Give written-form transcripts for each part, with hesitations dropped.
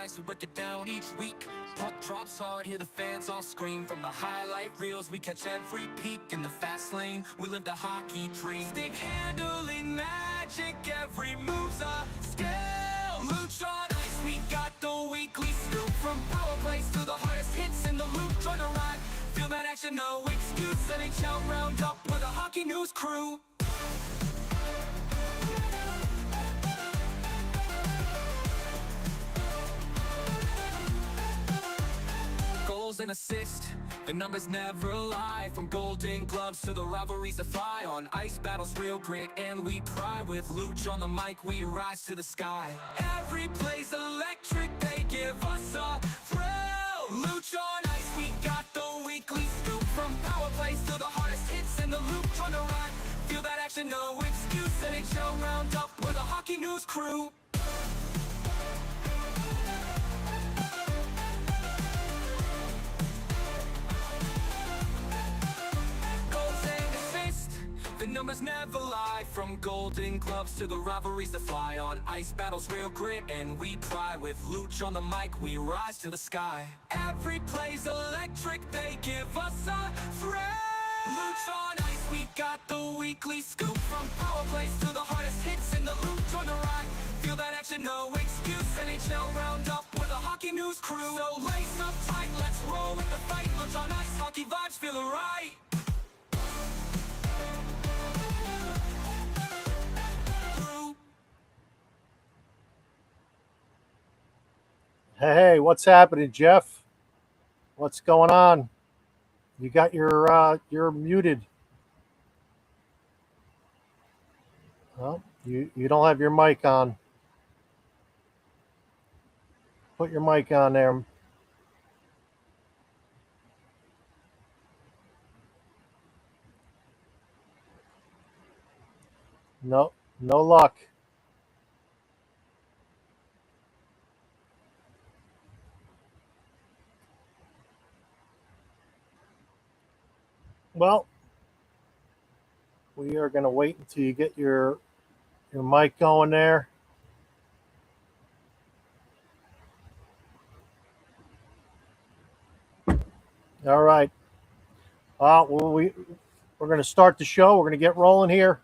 Ice, we break it down each week. Puck drops hard, hear the fans all scream. From the highlight reels, we catch every peak. In the fast lane, we live the hockey dream. Stick handling magic, every move's a skill. Looch on Ice, we got the weekly scoop. From power plays to the hardest hits in the loop. Join the ride, feel that action, no excuse. NHL roundup with a hockey news crew. Goals and assists, the numbers never lie. From golden gloves to the rivalries that fly. On ice battles, real grit and we pride. With Looch on the mic, we rise to the sky. Every play's electric, they give us a thrill. Looch on Ice, we got the weekly scoop. From power plays to the hardest hits in the loop. Trying to ride, feel that action, no excuse. NHL roundup with a hockey news crew. The numbers never lie. From golden gloves to the rivalries that fly. On ice battles, real grit and we pride. With Looch on the mic, we rise to the sky. Every play's electric, they give us a thrill. Looch on Ice, we got the weekly scoop. From power plays to the hardest hits in the loop. Join the ride, feel that action, no excuse. NHL roundup with a hockey news crew. So lace up tight, let's roll with the fight. Looch on Ice, hockey vibes feeling right. Hey, what's happening, Jeff? What's going on? You got you're muted. Well, you don't have your mic on. Put your mic on there. No luck. Well, we are going to wait until you get your mic going there. All right. Well, we're going to start the show. We're going to get rolling here.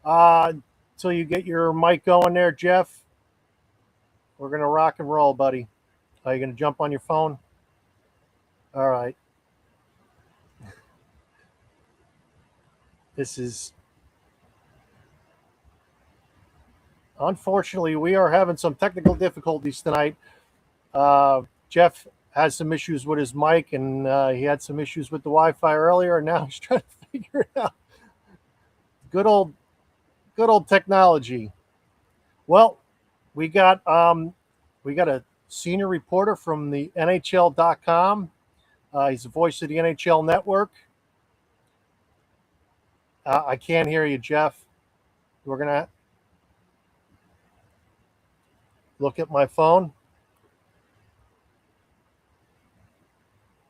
Until you get your mic going there, Jeff, we're going to rock and roll, buddy. Are you going to jump on your phone? All right. This is, unfortunately, we are having some technical difficulties tonight. Jeff has some issues with his mic, and he had some issues with the Wi-Fi earlier, and now he's trying to figure it out. Good old technology. Well, we got a senior reporter from the NHL.com. He's the voice of the NHL Network. I can't hear you, Jeff. We're going to look at my phone.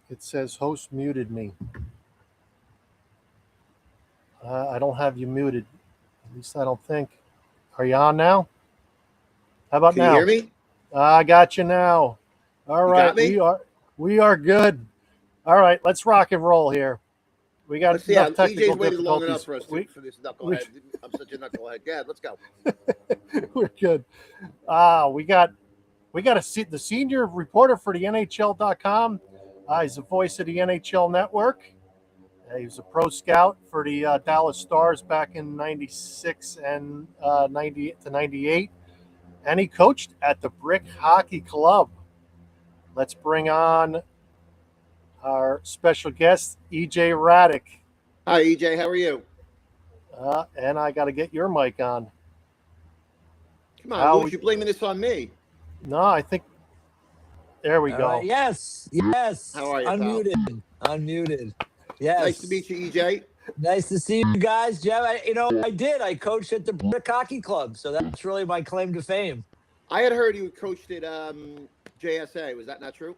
It says host muted me. I don't have you muted. At least I don't think. Are you on now? How about now? Can you hear me? I got you now. All right. We are good. All right, let's rock and roll here. We got enough technical EJ's waited long enough difficulties. for us for this knucklehead. I'm such a knucklehead. Yeah, let's go. We're good. We got the senior reporter for the NHL.com. He's the voice of the NHL Network. He was a pro scout for the Dallas Stars back in '96 and 90 to '98, and he coached at the Brick Hockey Club. Let's bring on our special guest, EJ Hradek. Hi, EJ. How are you? And I got to get your mic on. Come on, Looch, you're blaming this on me. No, I think. There we go. Yes. How are you, Unmuted. Yes. Nice to meet you, EJ. Nice to see you guys, Jeff. I coached at the Brick Hockey Club, so that's really my claim to fame. I had heard you coached at JSA. Was that not true?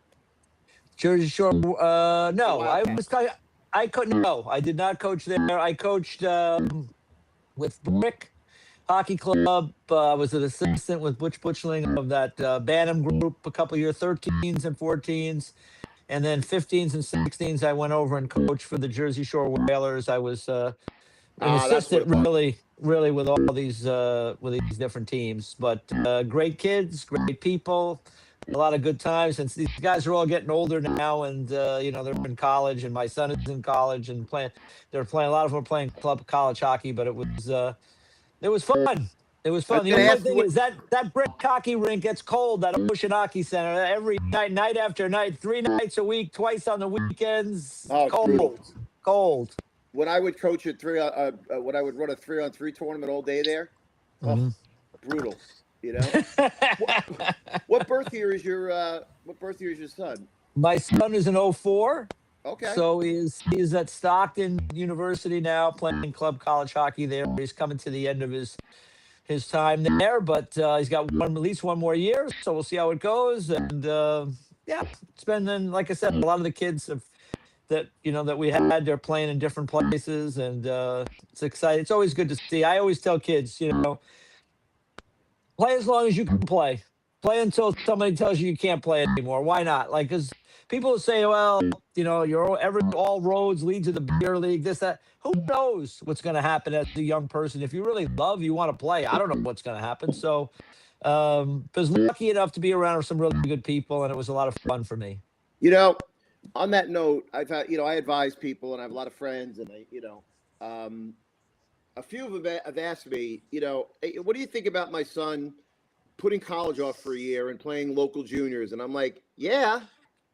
Jersey Shore. No, I couldn't. No, I did not coach there. I coached with Brick Hockey Club. I was an assistant with Butch Butchling of that Bantam group a couple of years, 13s and 14s. And then 15s and 16s, I went over and coached for the Jersey Shore Whalers. I was an That's what assistant, it was. really with all these with these different teams. But great kids, great people, a lot of good times. And these guys are all getting older now, and they're in college, and my son is in college and playing. They're playing. A lot of them are playing club college hockey, but it was fun. It was I was fun. The going to only ask you thing what. is that brick hockey rink gets cold. That Ocean Hockey Center every night, night after night, 3 nights a week, twice on the weekends. Oh, it's brutal. Cold. When I would coach when I would run a 3-on-3 tournament all day there, oh, brutal. You know. What birth year is your son? My son is an '04. Okay. So he's at Stockton University now, playing club college hockey there. He's coming to the end of his time there, but he's got at least one more year. So we'll see how it goes. And yeah, it's been, and like I said, a lot of the kids that we had, they're playing in different places, and it's exciting. It's always good to see. I always tell kids, play as long as you can play. Play until somebody tells you can't play anymore. Why not? Like, because people say, well, all roads lead to the beer league, this, that. Who knows what's going to happen as a young person? If you really love, you want to play. I don't know what's going to happen. So I was lucky enough to be around some really good people, and it was a lot of fun for me. On that note, I've had, I advise people, and I have a lot of friends, and a few of them have asked me, hey, what do you think about my son putting college off for a year and playing local juniors? And I'm like, yeah.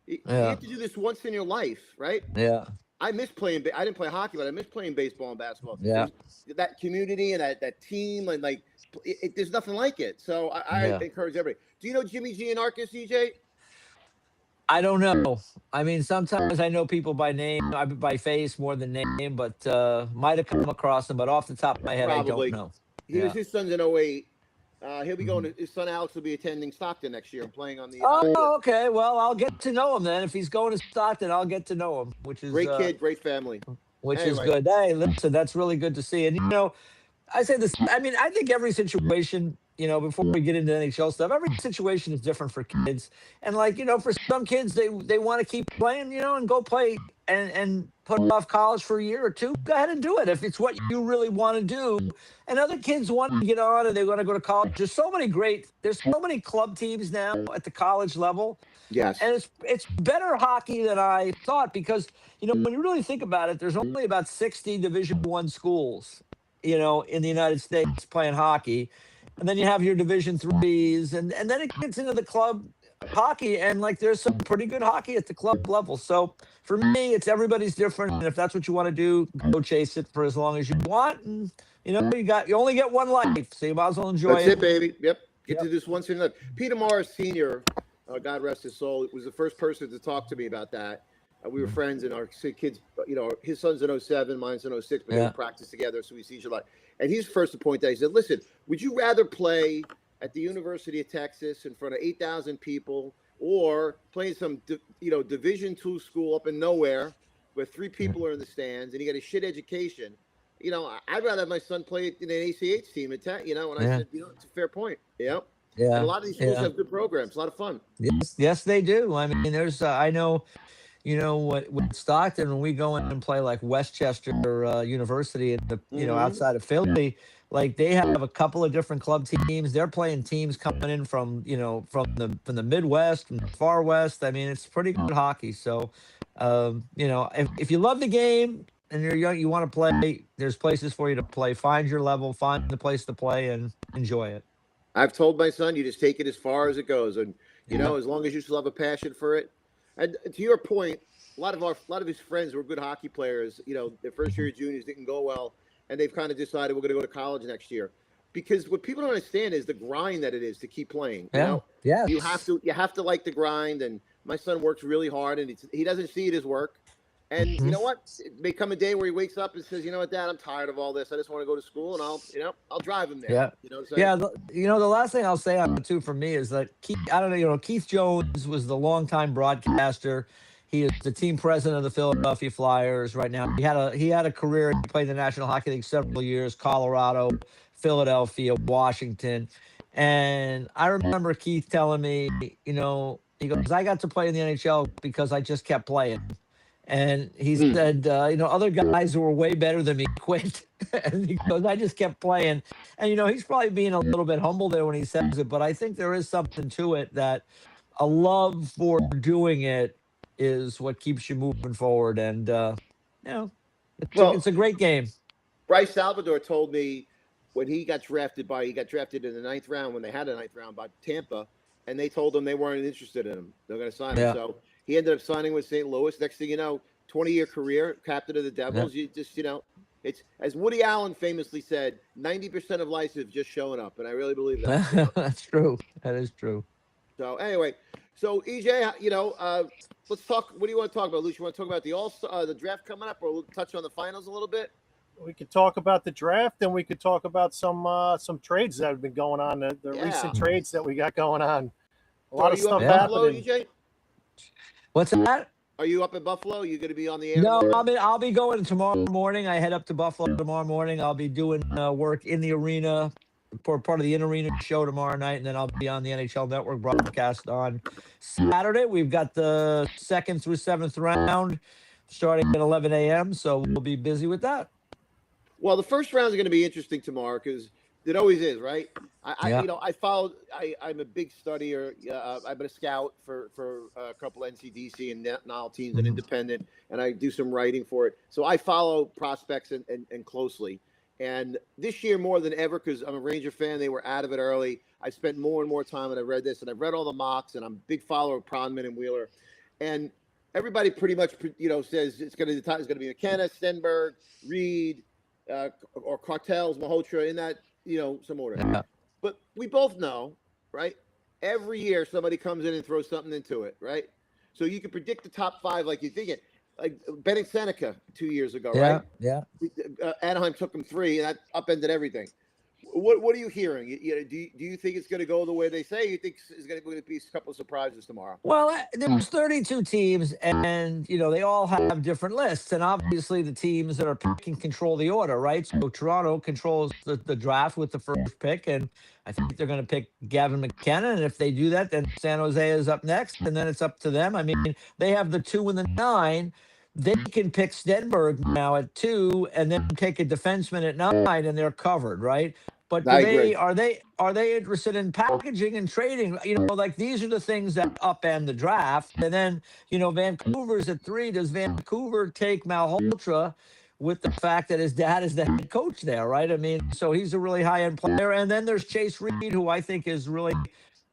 You have to do this once in your life, right? Yeah. I miss playing. I didn't play hockey, but I miss playing baseball and basketball. Yeah. That community and that team, and there's nothing like it. So I encourage everybody. Do you know Jimmy G and Arcus, EJ? I don't know. I mean, sometimes I know people by name, by face more than name, but might have come across them. But off the top of my head, Probably. I don't know. His son's in 08. He'll be going. His son Alex will be attending Stockton next year and playing on the. Oh, okay. Well, I'll get to know him then. If he's going to Stockton, I'll get to know him, which is great kid, great family. Which is good. Hey, listen, that's really good to see. And I say this. I mean, I think every situation, before we get into NHL stuff, every situation is different for kids. And for some kids, they want to keep playing, and go play and put off college for a year or two. Go ahead and do it if it's what you really want to do. And other kids want to get on and they want to go to college. There's so many club teams now at the college level. Yes. And it's better hockey than I thought, because when you really think about it, there's only about 60 Division I schools, in the United States playing hockey. And then you have your Division IIIs, and then it gets into the club hockey, and there's some pretty good hockey at the club level. So for me, it's everybody's different, and if that's what you want to do, go chase it for as long as you want. And you only get one life, so you might as well enjoy it. That's it, baby. Yep. Get to this once in a life. Peter Morris Sr., God rest his soul, was the first person to talk to me about that. We were friends, and our kids, his son's in 07, mine's in 06, but they would practice together, so we see each other a lot. And he's first to point out, he said, listen, would you rather play at the University of Texas in front of 8,000 people, or play some, Division II school up in nowhere where 3 people are in the stands and you get a shit education? I'd rather have my son play in an ACH team at Tech, and I said, it's a fair point. Yeah. And a lot of these schools have good programs, a lot of fun. Yes, they do. I mean, there's, I know, with Stockton, when we go in and play like Westchester University in the, outside of Philly, they have a couple of different club teams. They're playing teams coming in from from the Midwest, from the far West. I mean, it's pretty good hockey. So, if you love the game and you're young, you want to play, there's places for you to play. Find your level, find the place to play, and enjoy it. I've told my son, you just take it as far as it goes, and as long as you still have a passion for it. And to your point, a lot of his friends were good hockey players. Their first year of juniors didn't go well, and they've kind of decided we're going to go to college next year. Because what people don't understand is the grind that it is to keep playing. You have to like the grind. And my son works really hard, and he doesn't see it as work. And you know what? It may come a day where he wakes up and says, you know what, Dad, I'm tired of all this. I just want to go to school, and I'll drive him there. Yeah. You know what I'm saying? The last thing I'll say on it too for me is that Keith Jones was the longtime broadcaster. He is the team president of the Philadelphia Flyers right now. He had a career. He played in the National Hockey League several years, Colorado, Philadelphia, Washington. And I remember Keith telling me, he goes, I got to play in the NHL because I just kept playing. And he said, other guys who were way better than me quit. And he goes, I just kept playing. And, he's probably being a little bit humble there when he says it, but I think there is something to it that a love for doing it is what keeps you moving forward. And, it's a great game. Bryce Salvador told me when he got drafted in the 9th round, when they had a 9th round by Tampa, and they told him they weren't interested in him. They're going to sign him. So he ended up signing with St. Louis. Next thing you know, 20-year career, captain of the Devils. You just, it's as Woody Allen famously said, 90% of life is just showing up. And I really believe that. That's true. That is true. So anyway, EJ, let's talk. What do you want to talk about, Luch? You want to talk about the draft coming up, or we'll touch on the finals a little bit? We could talk about the draft, and we could talk about some trades that have been going on, the recent trades that we got going on. A lot of stuff happening. EJ? What's that? Are you up in Buffalo? You going to be on the air? No, I'll be going tomorrow morning. I head up to Buffalo tomorrow morning. I'll be doing work in the arena for part of the in-arena show tomorrow night, and then I'll be on the NHL Network broadcast on Saturday. We've got the 2nd through 7th round starting at 11 a.m., so we'll be busy with that. Well, the first round is going to be interesting tomorrow because it always is, right? I'm a big studier. I've been a scout for a couple NCDC and NAL teams and independent, and I do some writing for it. So I follow prospects and closely. And this year more than ever, because I'm a Ranger fan, they were out of it early. I spent more and more time, and I read this, and I've read all the mocks, and I'm a big follower of Pronman and Wheeler. And everybody pretty much, says it's going to be McKenna, Stenberg, Reed, or Cartels, Malhotra, in that, some order. Yeah. But we both know, right? Every year somebody comes in and throws something into it, right? So you can predict the top 5 like you think it. Like Benning Seneca 2 years ago, right? Yeah. Anaheim took him 3, and that upended everything. What are you hearing? Do you think it's going to go the way they say? You think it's going to be a couple of surprises tomorrow? Well, there's 32 teams, and they all have different lists, and obviously the teams that are picking control the order, right? So Toronto controls the draft with the first pick, and I think they're going to pick Gavin McKenna, and if they do that, then San Jose is up next, and then it's up to them. I mean, they have the 2 and the 9. They can pick Stenberg now at 2, and then take a defenseman at 9, and they're covered, right? But are they interested in packaging and trading? Like these are the things that upend the draft. And then, Vancouver's at 3. Does Vancouver take Malhotra with the fact that his dad is the head coach there, right? I mean, so he's a really high-end player. And then there's Chase Reed, who I think is really,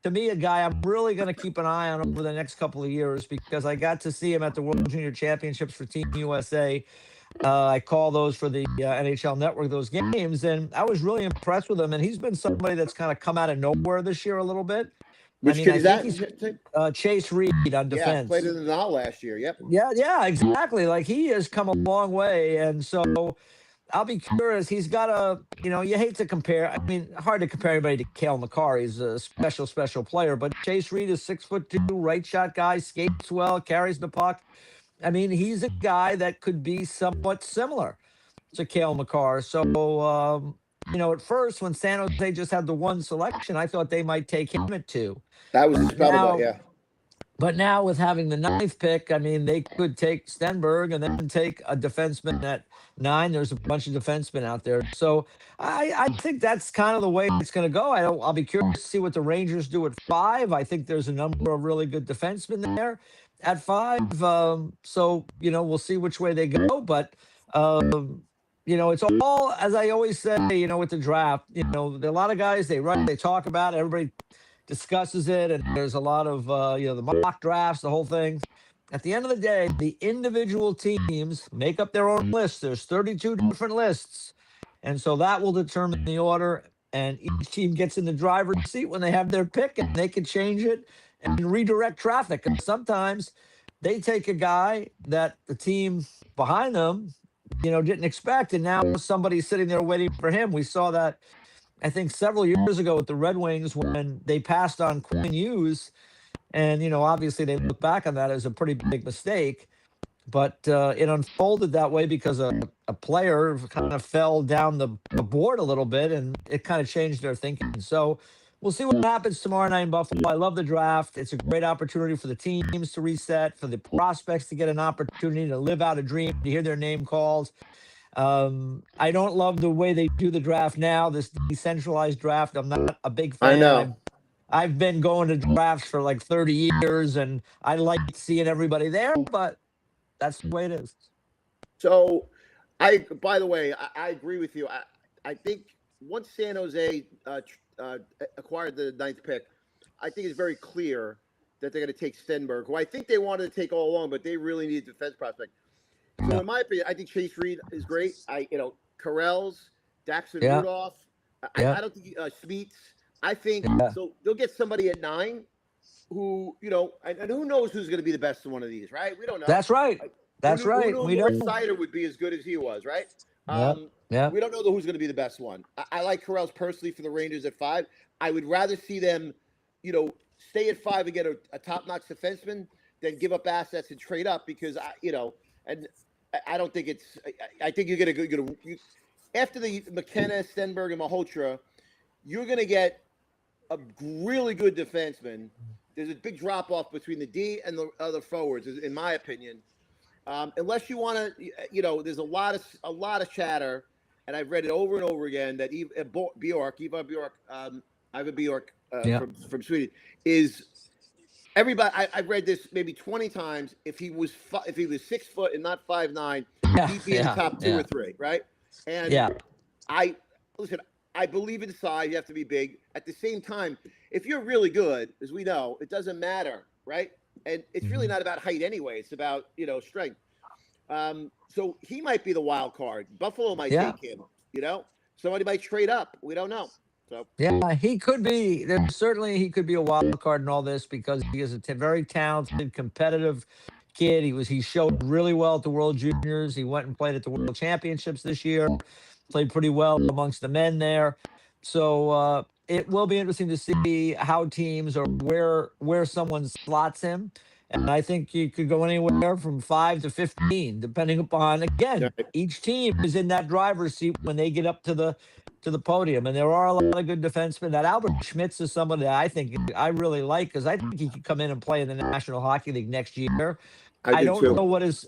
to me, a guy I'm really going to keep an eye on over the next couple of years because I got to see him at the World Junior Championships for Team USA. I call those for the NHL Network, those games, and I was really impressed with him. And he's been somebody that's kind of come out of nowhere this year a little bit. Which kid is that? Chase Reed on defense. Yeah, played in the NAL last year. Yep. Yeah, exactly. Like he has come a long way, and so I'll be curious. He's got a, you hate to compare. I mean, hard to compare anybody to Cale Makar. He's a special player, but Chase Reed is 6'2", right shot guy, skates well, carries the puck. I mean, he's a guy that could be somewhat similar to Cale Makar. So, at first when San Jose just had the 1 selection, I thought they might take him at 2. That was spelled, yeah. But now with having the 9th pick, I mean, they could take Stenberg and then take a defenseman at 9. There's a bunch of defensemen out there. So I think that's kind of the way it's going to go. I'll be curious to see what the Rangers do at 5. I think there's a number of really good defensemen there at 5. So, we'll see which way they go. But, it's all, as I always say, with the draft, there are a lot of guys, they talk about it, everybody discusses it, and there's a lot of, the mock drafts, the whole thing. At the end of the day, the individual teams make up their own lists. There's 32 different lists. And so that will determine the order, and each team gets in the driver's seat when they have their pick, and they can change it and redirect traffic. And sometimes they take a guy that the team behind them, didn't expect, and now somebody's sitting there waiting for him. We saw that, I think, several years ago with the Red Wings when they passed on Quinn Hughes, and obviously they look back on that as a pretty big mistake. but it unfolded that way because a player kind of fell down the board a little bit, and it kind of changed their thinking. So we'll see what happens tomorrow night in Buffalo. I love the draft. It's a great opportunity for the teams to reset, for the prospects to get an opportunity to live out a dream, to hear their name called. I don't love the way they do the draft now, this decentralized draft. I'm not a big I fan. know. I've been going to drafts for like 30 years, and I like seeing everybody there, but that's the way it is. So, by the way, I agree with you. I think once San Jose acquired the 9th pick, I think it's very clear that they're going to take Stenberg, who I think they wanted to take all along, but they really need a defense prospect. So, in my opinion, I think Chase Reed is great. Carell's, Daxton Yeah. Rudolph. I Yeah. don't think Smeets. I think Yeah. so. They'll get somebody at 9 who, and who knows who's going to be the best in one of these, right? We don't know. That's right. That's Who right. knew We Morris don't. Sider would be as good as he was, right? Yeah. Yeah. We don't know who's going to be the best one. I like Carell's personally for the Rangers at 5. I would rather see them, stay at 5 and get a top-notch defenseman than give up assets and trade up because, and I don't think it's – I think you're going to after the McKenna, Stenberg, and Malhotra, you're going to get a really good defenseman. There's a big drop-off between the D and the other forwards, in my opinion. Unless you want to, there's a lot of chatter, and I've read it over and over again that Ivan Bjork, from Sweden is everybody. I've read this maybe 20 times. If he was 6 foot and not 5'9", he'd be in the top 2 or 3, right? And I believe in size. You have to be big. At the same time, if you're really good, as we know, it doesn't matter, right? And it's really not about height anyway. It's about, strength. So he might be the wild card. Buffalo might take him, Somebody might trade up. We don't know. So yeah, he could be. Certainly, he could be a wild card in all this because he is a very talented, competitive kid. He showed really well at the World Juniors. He went and played at the World Championships this year. Played pretty well amongst the men there. So it will be interesting to see how teams or where someone slots him. And I think you could go anywhere from 5 to 15, depending upon, again, each team is in that driver's seat when they get up to the podium. And there are a lot of good defensemen. That Albert Schmitz is someone that I think I really like because I think he could come in and play in the National Hockey League next year. I don't know what his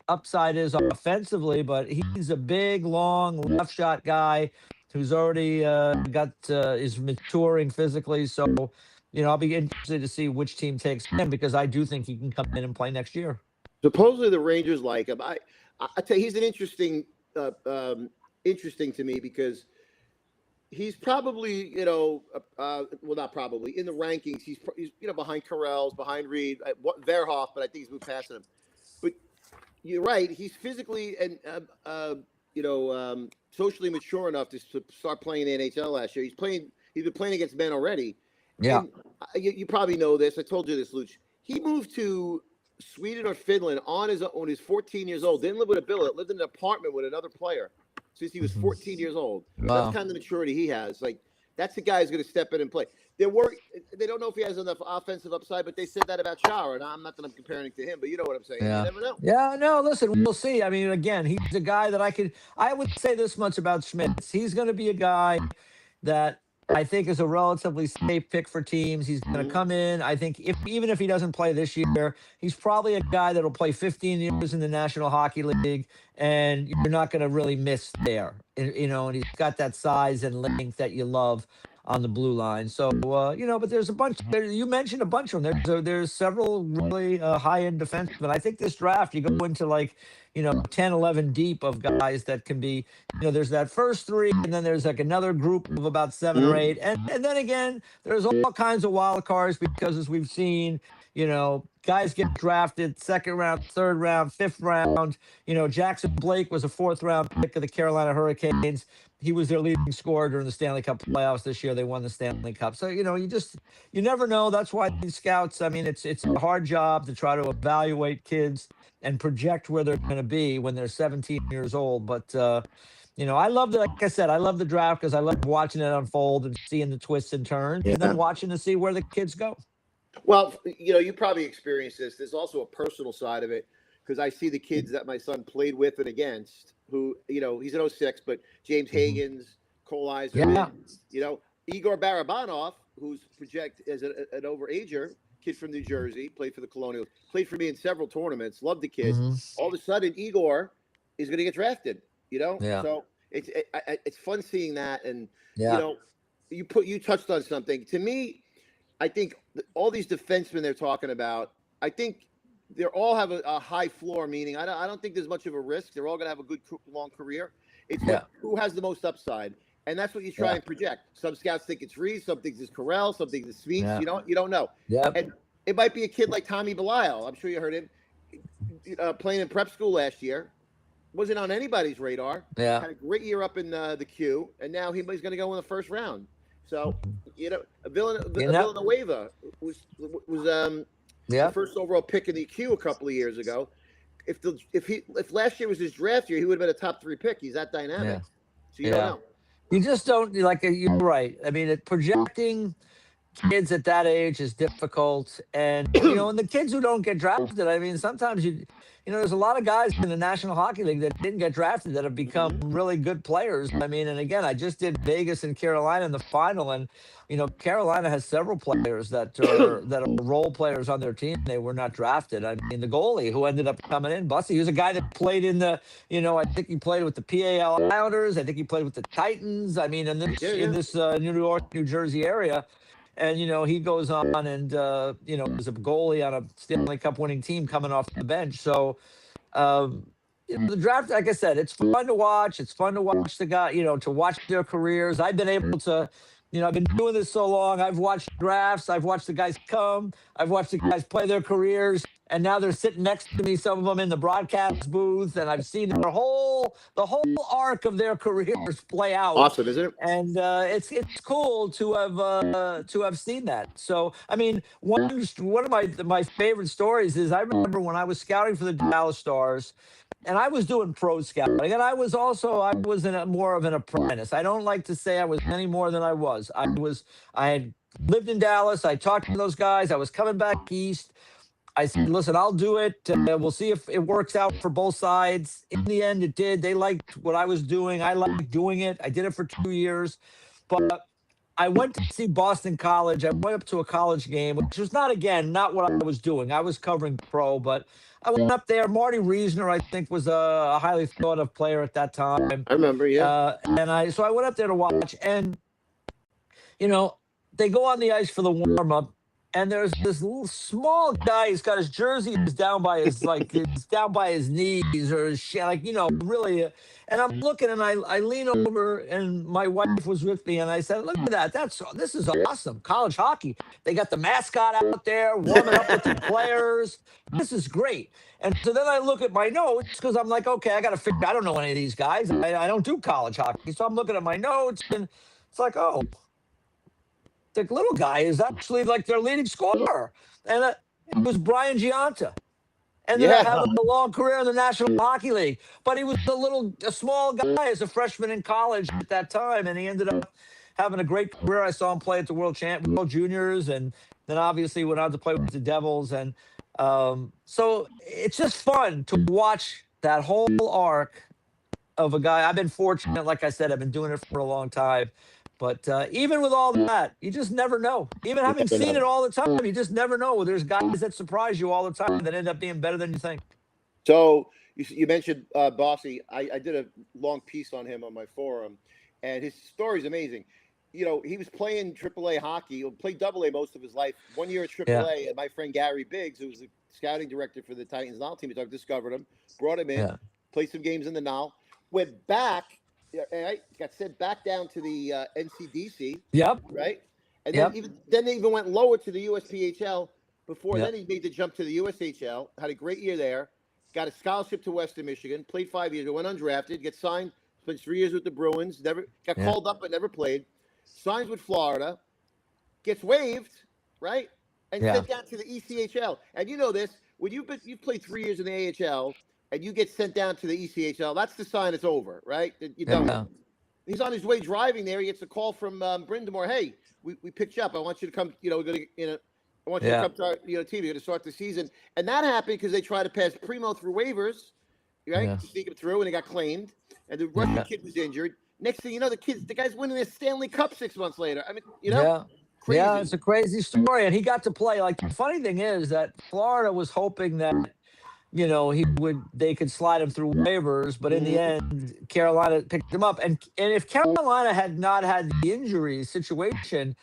upside is offensively, but he's a big, long left shot guy who's already is maturing physically. So, I'll be interested to see which team takes him because I do think he can come in and play next year. Supposedly the Rangers like him. I tell you, he's an interesting to me because he's probably, not probably in the rankings. He's behind Carell's, behind Reed, Verhoff, but I think he's moved past him. But you're right. He's physically and socially mature enough to start playing the NHL last year. He's been playing against men already. Yeah. And you probably know this. I told you this, Looch. He moved to Sweden or Finland on his own. He's 14 years old. Didn't live with a billet. Lived in an apartment with another player since he was 14 years old. Wow. That's kind of the maturity he has. Like, that's the guy who's going to step in and play. They don't know if he has enough offensive upside, but they said that about Shower. And I'm not that I'm comparing it to him, but you know what I'm saying. Yeah. You never know. Yeah, no, listen, we'll see. I mean, again, he's a guy that I would say this much about Schmitz. He's going to be a guy that I think is a relatively safe pick for teams. He's going to come in. I think even if he doesn't play this year, he's probably a guy that will play 15 years in the National Hockey League, and you're not going to really miss there. And he's got that size and length that you love on the blue line. So, but there's a bunch. You mentioned a bunch of them. There's several really high-end defensemen. I think this draft, you go into 10, 11 deep of guys that can be, there's that first 3, and then there's another group of about 7 or 8. And then again, there's all kinds of wild cards because as we've seen, guys get drafted 2nd round, 3rd round, 5th round. Jackson Blake was a 4th round pick of the Carolina Hurricanes. He was their leading scorer during the Stanley Cup playoffs this year. They won the Stanley Cup. So, you never know. That's why these scouts, I mean, it's a hard job to try to evaluate kids and project where they're going to be when they're 17 years old. But, I love like I said, I love the draft because I love watching it unfold and seeing the twists and turns and then watching to see where the kids go. Well, you probably experienced this. There's also a personal side of it. because I see the kids that my son played with and against. Who he's an '06, but James Hagens, Cole Iserman, Igor Barabanov, who's projected as an overager, kid from New Jersey, played for the Colonials, played for me in several tournaments, loved the kid. All of a sudden, Igor is going to get drafted, So it's fun seeing that. And, you touched on something. To me, I think all these defensemen they're talking about, I think they all have a high floor, meaning I don't think there's much of a risk. They're all going to have a good, long career. It's who has the most upside. And that's what you try and project. Some scouts think it's Reese, some think it's Carell, some think it's Sweets. Yeah. You don't know. And it might be a kid like Tommy Belial. I'm sure you heard him playing in prep school last year. Wasn't on anybody's radar. Yeah. Had a great year up in the queue, and now he's going to go in the first round. So Villanueva was the first overall pick in the queue a couple of years ago. If last year was his draft year, he would have been a top 3 pick. He's that dynamic. Yeah. So you don't know. You just don't you're right. I mean, projecting kids at that age is difficult. And, and the kids who don't get drafted, I mean, sometimes there's a lot of guys in the National Hockey League that didn't get drafted that have become really good players. I mean, and again, I just did Vegas and Carolina in the final, and, Carolina has several players that are role players on their team. They were not drafted. I mean, the goalie who ended up coming in, Bussy, he was a guy that played in the, I think he played with the PAL Islanders. I think he played with the Titans. I mean, in this New York, New Jersey area. And, he goes on and, was a goalie on a Stanley Cup winning team coming off the bench. So the draft, like I said, it's fun to watch. It's fun to watch the guy, to watch their careers. I've been able to, I've been doing this so long. I've watched drafts. I've watched the guys come. I've watched the guys play their careers. And now they're sitting next to me, some of them in the broadcast booth. And I've seen the whole arc of their careers play out. Awesome, isn't it? And it's cool to have seen that. So, I mean, one of my favorite stories is I remember when I was scouting for the Dallas Stars, and I was doing pro scouting, and I was more of an apprentice. I don't like to say I was any more than I was. I had lived in Dallas. I talked to those guys. I was coming back east. I said, listen, I'll do it. We'll see if it works out for both sides. In the end, it did. They liked what I was doing. I liked doing it. I did it for 2 years. But I went to see Boston College. I went up to a college game, which was not what I was doing. I was covering pro, but I went up there. Marty Reisner, I think, was a highly thought of player at that time. I remember, yeah. So I went up there to watch. And, they go on the ice for the warm-up. And there's this little small guy. He's got his jersey is down by his it's down by his knees or his really. And I'm looking, and I lean over, and my wife was with me, and I said, "Look at that! This is awesome. College hockey. They got the mascot out there warming up with the players. This is great." And so then I look at my notes because I'm like, okay, I got to figure. I don't know any of these guys. I don't do college hockey, so I'm looking at my notes, and it's like, oh. The little guy is actually like their leading scorer. And it was Brian Giunta. And then having a long career in the National Hockey League. But he was a small guy as a freshman in college at that time. And he ended up having a great career. I saw him play at the World Juniors. And then obviously went on to play with the Devils. And so it's just fun to watch that whole arc of a guy. I've been fortunate. Like I said, I've been doing it for a long time. But even with all that, you just never know. Even having seen it all the time, you just never know. There's guys that surprise you all the time that end up being better than you think. So you mentioned Bossy. I did a long piece on him on my forum, and his story is amazing. He was playing AAA hockey. He played AA most of his life. 1 year at AAA, and my friend Gary Biggs, who was the scouting director for the Titans NAL team, discovered him, brought him in, played some games in the NAL, went back. Right, got sent back down to the NCDC. Yep. Right, and then they even went lower to the USPHL. Before then, he made the jump to the USHL. Had a great year there. Got a scholarship to Western Michigan. Played 5 years. Went undrafted. Get signed. Spent 3 years with the Bruins. Never got called up, but never played. Signs with Florida. Gets waived. Right, and sent down to the ECHL. And you know this when you've played 3 years in the AHL. And you get sent down to the ECHL, that's the sign it's over, right? You don't. He's on his way driving there. He gets a call from Brindamore. Hey, we picked you up. I want you to come. We're going to I want you to come to our team. You're going to start the season. And that happened because they tried to pass Primo through waivers, right, to sneak him through, and he got claimed. And the Russian kid was injured. Next thing you know, the guy's winning the Stanley Cup 6 months later. I mean, crazy. Yeah, it's a crazy story. And he got to play. Like, the funny thing is that Florida was hoping that, they could slide him through waivers, but in the end, Carolina picked him up. And if Carolina had not had the injury situation,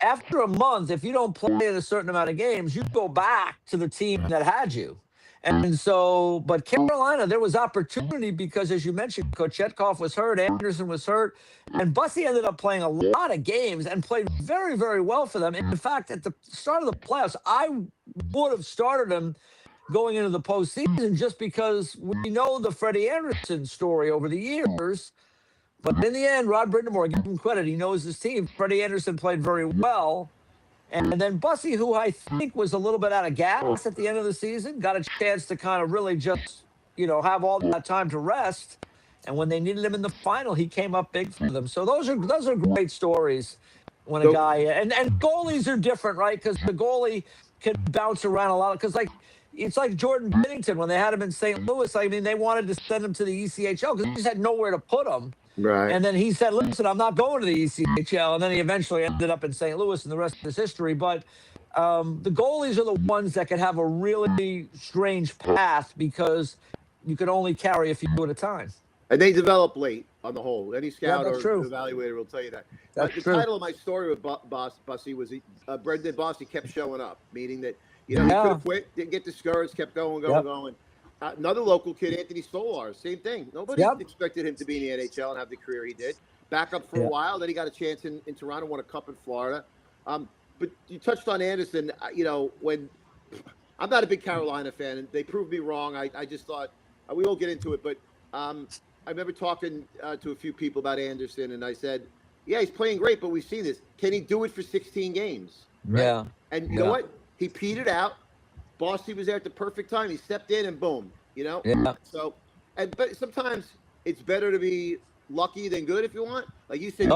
after a month, if you don't play in a certain amount of games, you go back to the team that had you. And so, but Carolina, there was opportunity because, as you mentioned, Kochetkov was hurt, Anderson was hurt, and Bussy ended up playing a lot of games and played very, very well for them. And in fact, at the start of the playoffs, I would have started him going into the postseason just because we know the Freddie Anderson story over the years. But in the end, Rod Brindamore, give him credit, he knows his team. Freddie Anderson played very well. And then Bussy, who I think was a little bit out of gas at the end of the season, got a chance to kind of really just, have all that time to rest. And when they needed him in the final, he came up big for them. So those are great stories when a guy and goalies are different, right? Because the goalie can bounce around a lot. Because it's like Jordan Binnington when they had him in St. Louis. I mean, they wanted to send him to the ECHL because he just had nowhere to put him. Right. And then he said, listen, I'm not going to the ECHL. And then he eventually ended up in St. Louis, and the rest is history. But the goalies are the ones that can have a really strange path because you can only carry a few at a time. And they develop late on the whole. Any scout or true. evaluator will tell you that. That's the true. title of my story with Bussy was Brendan Bossy kept showing up, meaning that, he could have quit, didn't get discouraged, kept going. Another local kid, Anthony Stolar, same thing. Nobody expected him to be in the NHL and have the career he did. Back up for a while, then he got a chance in Toronto, won a cup in Florida. But you touched on Anderson. When I'm not a big Carolina fan, and they proved me wrong. I just thought we won't get into it, but I remember talking to a few people about Anderson, and I said, "Yeah, he's playing great, but we've seen this. Can he do it for 16 games?" Right? Yeah. And you know what? He petered out. Bossy was there at the perfect time. He stepped in and boom, Yeah. So, but sometimes it's better to be lucky than good if you want. Like you said.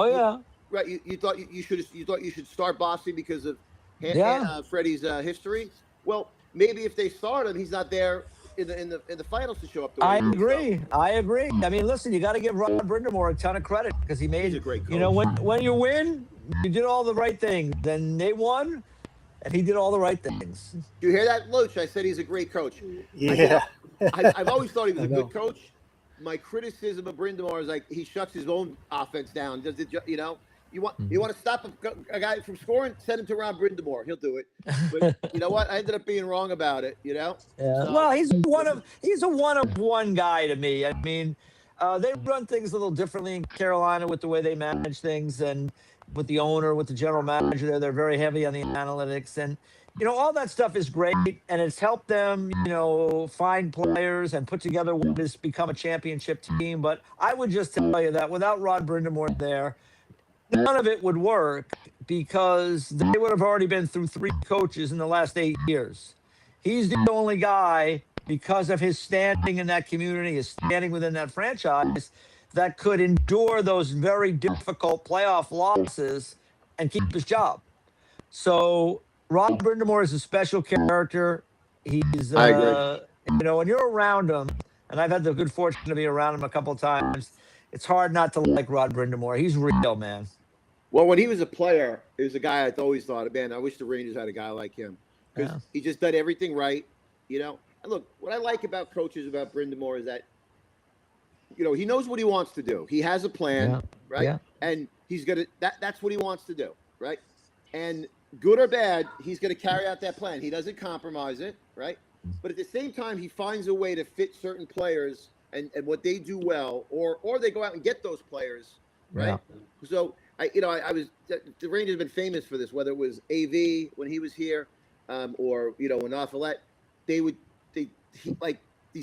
Right. You thought you should start Bossy because of Freddie's history. Well, maybe if they start him, he's not there in the finals to show up. I agree. I mean, listen, you got to give Rod Brindamore a ton of credit because he made. He's a great coach. When you win, you did all the right things. Then they won. And he did all the right things. You hear that, Looch? I said he's a great coach. Yeah. I've always thought he was a good coach. My criticism of Brindamore is he shuts his own offense down. Does it? You want to stop a guy from scoring? Send him to Ron Brindamore. He'll do it. But you know what? I ended up being wrong about it. Yeah. So, well, he's a one-of-one guy to me. I mean, they run things a little differently in Carolina with the way they manage things and. With the owner, with the general manager there, they're very heavy on the analytics. And, all that stuff is great. And it's helped them, find players and put together what has become a championship team. But I would just tell you that without Rod Brindamore there, none of it would work because they would have already been through 3 coaches in the last 8 years. He's the only guy, because of his standing in that community, his standing within that franchise, that could endure those very difficult playoff losses and keep his job. So Rod Brindamore is a special character. He's, I agree. When you're around him, and I've had the good fortune to be around him a couple of times, it's hard not to like Rod Brindamore. He's real, man. Well, when he was a player, he was a guy I always thought, man, I wish the Rangers had a guy like him because he just did everything right. And look, what I like about coaches about Brindamore is that he knows what he wants to do. He has a plan, right? Yeah. And he's going to that's what he wants to do, right? And good or bad, he's going to carry out that plan. He doesn't compromise it, right? But at the same time, he finds a way to fit certain players and what they do well, or they go out and get those players, right? Yeah. So I was the Rangers have been famous for this, whether it was AV when he was here, or in Off-Alette, these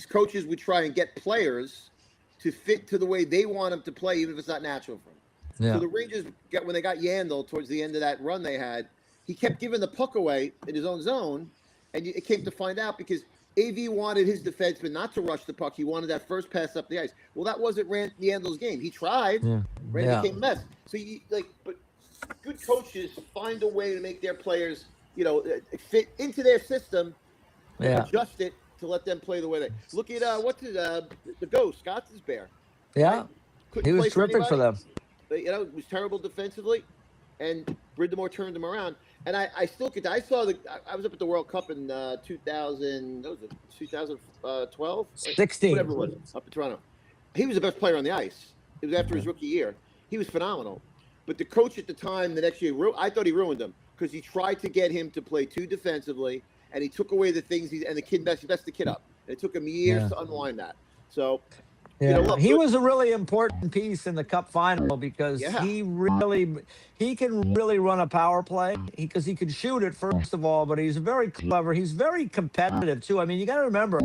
coaches would try and get players to fit to the way they want them to play, even if it's not natural for them. Yeah. So the Rangers, when they got Yandel towards the end of that run they had, he kept giving the puck away in his own zone, and it came to find out because AV wanted his defenseman not to rush the puck. He wanted that first pass up the ice. Well, that wasn't Yandel's game. He tried. Randy became a mess. So but good coaches find a way to make their players fit into their system, Yeah. adjust it to let them play the way they look at the Ghost, Scott's bear. Yeah. Right? Couldn't He was play for terrific for anybody. them. But, it was terrible defensively, and Bridmore turned him around. And I still get. I saw I was up at the World Cup in 2000. What was it? 2012, 16. whatever it was, up in Toronto. He was the best player on the ice. It was after his rookie year. He was phenomenal. But the coach at the time, the next year, I thought he ruined him because he tried to get him to play too defensively, and he took away the things and the kid messed the kid up. And it took him years to unwind that. So. Yeah, look, he was a really important piece in the Cup final because he can really run a power play because he can shoot it first of all, but he's very clever. He's very competitive too. I mean, you got to remember,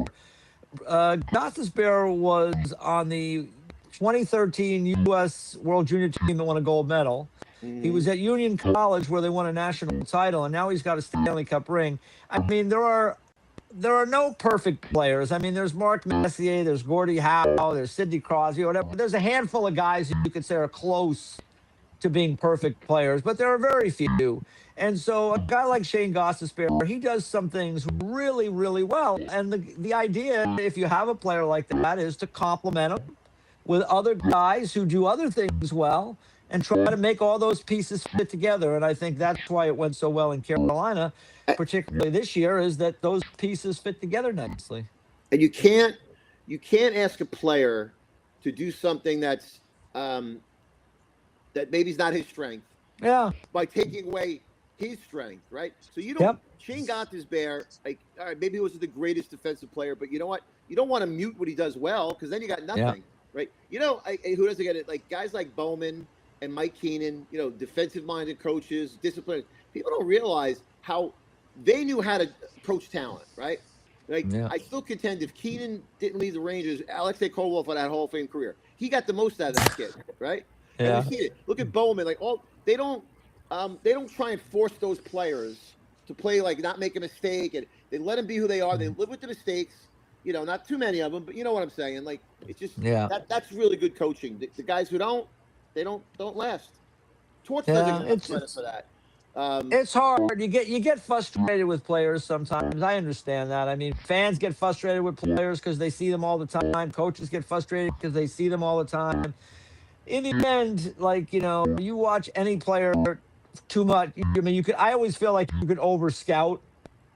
Bear was on the 2013 U.S. World Junior team that won a gold medal. He was at Union College where they won a national title, and now he's got a Stanley Cup ring. I mean, there are no perfect players. I mean, there's Mark Messier, there's Gordie Howe, there's Sidney Crosby, whatever. There's a handful of guys who you could say are close to being perfect players, but there are very few. And so a guy like Shane Gostisbehere, he does some things really, really well. And the idea, if you have a player like that, is to complement him with other guys who do other things well and try to make all those pieces fit together. And I think that's why it went so well in Carolina, particularly this year, is that those pieces fit together nicely. And you can't ask a player to do something that's that maybe is not his strength. Yeah. By taking away his strength, right? So you don't. Shane Gostisbehere, like, all right, maybe he wasn't the greatest defensive player, but you know what? You don't want to mute what he does well because then you got nothing, right? Who doesn't get it? Like guys like Bowman and Mike Keenan, defensive-minded coaches, disciplined. People don't realize how they knew how to approach talent, right? Like, I still contend if Keenan didn't leave the Rangers, Alexei Kovalev had that Hall of Fame career. He got the most out of that kid, right? Yeah. And we see it. Look at Bowman. Like they don't try and force those players to play like not make a mistake, and they let them be who they are. They live with the mistakes. Not too many of them, but you know what I'm saying. Like it's just that's really good coaching. The guys who don't last. Torch doesn't get credit for that. It's hard. You get frustrated with players sometimes. I understand that. I mean, fans get frustrated with players because they see them all the time. Coaches get frustrated because they see them all the time. In the end, like, you watch any player too much. I mean, I always feel like you could over scout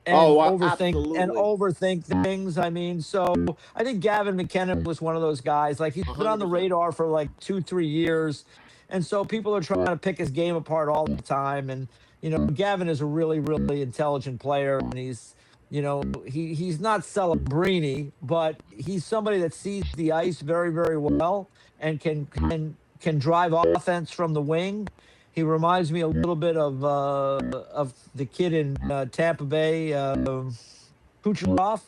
and overthink things. I mean, so I think Gavin McKenna was one of those guys. Like, he's been on the radar for like 2-3 years. And so people are trying to pick his game apart all the time. And, Gavin is a really, really intelligent player. And he's, he's not Celebrini, but he's somebody that sees the ice very, very well and can drive offense from the wing. He reminds me a little bit of the kid in Tampa Bay, Kucherov.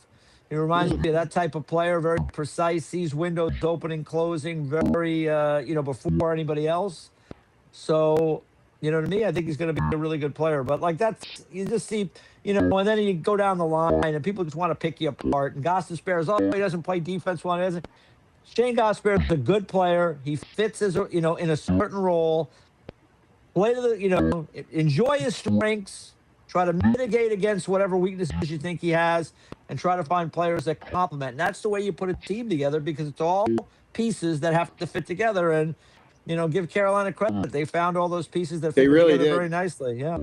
He reminds me of that type of player, very precise, sees windows opening, closing, very, before anybody else. So, to me, I think he's going to be a really good player. But, like, you just see, and then you go down the line, and people just want to pick you apart. And Gostisbehere, he doesn't play defense well. He doesn't. Shane Gostisbehere is a good player. He fits in a certain role. Play to enjoy his strengths. Try to mitigate against whatever weaknesses you think he has, and try to find players that complement. And that's the way you put a team together, because it's all pieces that have to fit together. And give Carolina credit; they found all those pieces that fit together very nicely. Yeah.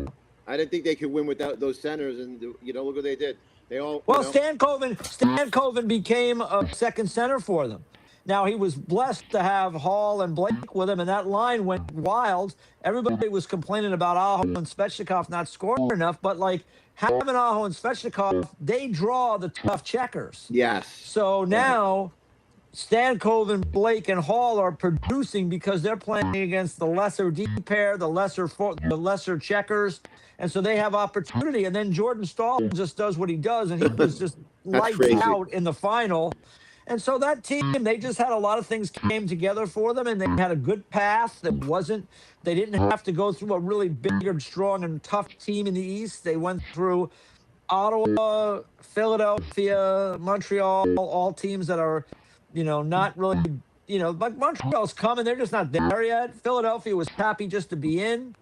I didn't think they could win without those centers, and look what they did. They all Stan Coven became a second center for them. Now, he was blessed to have Hall and Blake with him, and that line went wild. Everybody was complaining about Aho and Svechnikov not scoring enough, but, like, having Aho and Svechnikov, they draw the tough checkers. Yes. So now Stankoven, Blake, and Hall are producing because they're playing against the lesser D pair, the lesser checkers, and so they have opportunity. And then Jordan Stahl just does what he does, and he was just lights out in the final. And so that team, they just had a lot of things came together for them, and they had a good path. They didn't have to go through a really big and strong and tough team in the East. They went through Ottawa, Philadelphia, Montreal, all teams that are, not really, like Montreal's coming. They're just not there yet. Philadelphia was happy just to be in.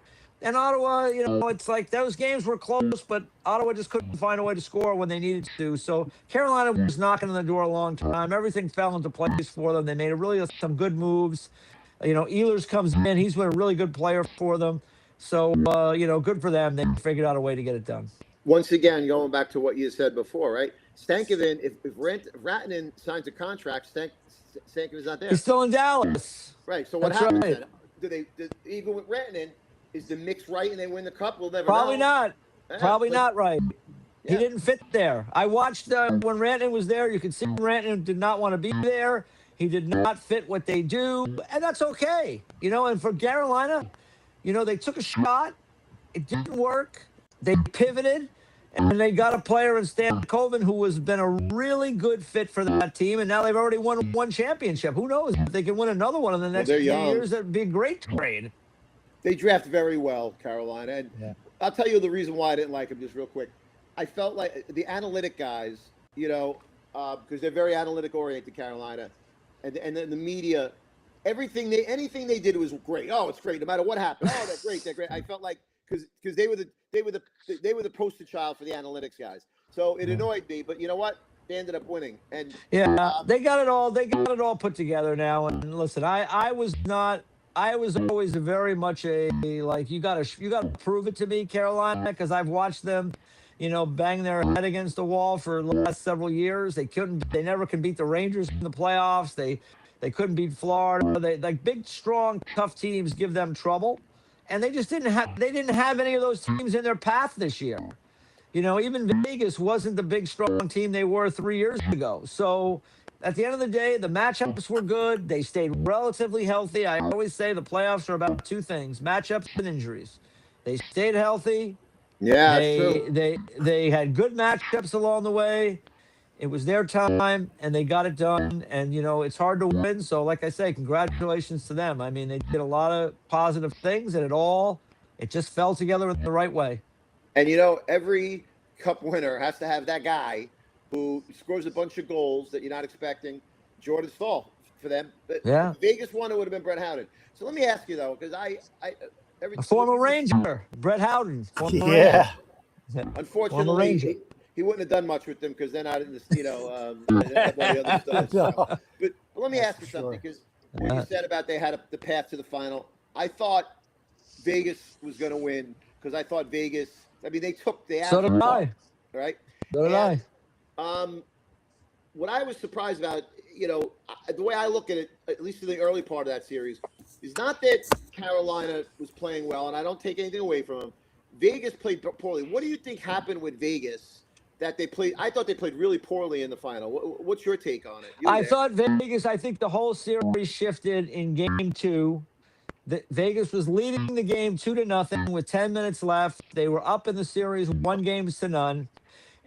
And Ottawa, you know, it's like those games were close, but Ottawa just couldn't find a way to score when they needed to. So Carolina was knocking on the door a long time. Everything fell into place for them. They made really some good moves. You know, Ehlers comes in. He's been a really good player for them. So, you know, good for them. They figured out a way to get it done. Once again, going back to what you said before, right? Stankoven, if Rantanen signs a contract, Stankoven's not there. He's still in Dallas. Right. So what That's happens right. then? Even with Rantanen, is the mix right and they win the cup? We'll never Probably know. not. Probably not right. Yeah. He didn't fit there. I watched when Rantanen was there. You could see Rantanen did not want to be there. He did not fit what they do, and that's okay. You know, and for Carolina, you know, they took a shot. It didn't work. They pivoted, and they got a player in Stankoven who has been a really good fit for that team, and now they've already won one championship. Who knows if they can win another one in the next few years? That'd be a great trade. They draft very well, Carolina, and I'll tell you the reason why I didn't like them just real quick. I felt like the analytic guys, you know, because they're very analytic oriented, Carolina, and then the media, anything they did was great. Oh, it's great, no matter what happened. Oh, they're great. I felt like because they were the poster child for the analytics guys. So it annoyed me, but you know what? They ended up winning, and they got it all. They got it all put together now. And listen, I was always very much a like you got to prove it to me, Carolina, because I've watched them, you know, bang their head against the wall for the last several years. They never can beat the Rangers in the playoffs. They couldn't beat Florida. They like big, strong, tough teams give them trouble, and they just didn't have any of those teams in their path this year. You know, even Vegas wasn't the big, strong team they were 3 years ago. So at the end of the day, the matchups were good. They stayed relatively healthy. I always say the playoffs are about two things: matchups and injuries. They stayed healthy. Yeah, that's true. They had good matchups along the way. It was their time, and they got it done. And, you know, it's hard to win. So, like I say, congratulations to them. I mean, they did a lot of positive things, and it just fell together in the right way. And, you know, every cup winner has to have that guy who scores a bunch of goals that you're not expecting. Jordan Staal for them. But Yeah. Vegas won, it would have been Brett Howden. So let me ask you, though, because A former Ranger, Brett Howden. Yeah. Unfortunately, he wouldn't have done much with them because they're not in this, you know, all the other stuff. No. But let me ask you something, because what you said about they had the path to the final, I thought Vegas was going to win because I thought Vegas, I mean, they took the So did I. Right? So did I. What I was surprised about, you know, the way I look at it, at least in the early part of that series, is not that Carolina was playing well, and I don't take anything away from them. Vegas played poorly. What do you think happened with Vegas that they played? I thought they played really poorly in the final. What's your take on it? I thought Vegas, I think the whole series shifted in game two. Vegas was leading the game 2-0 with 10 minutes left. They were up in the series 1-0.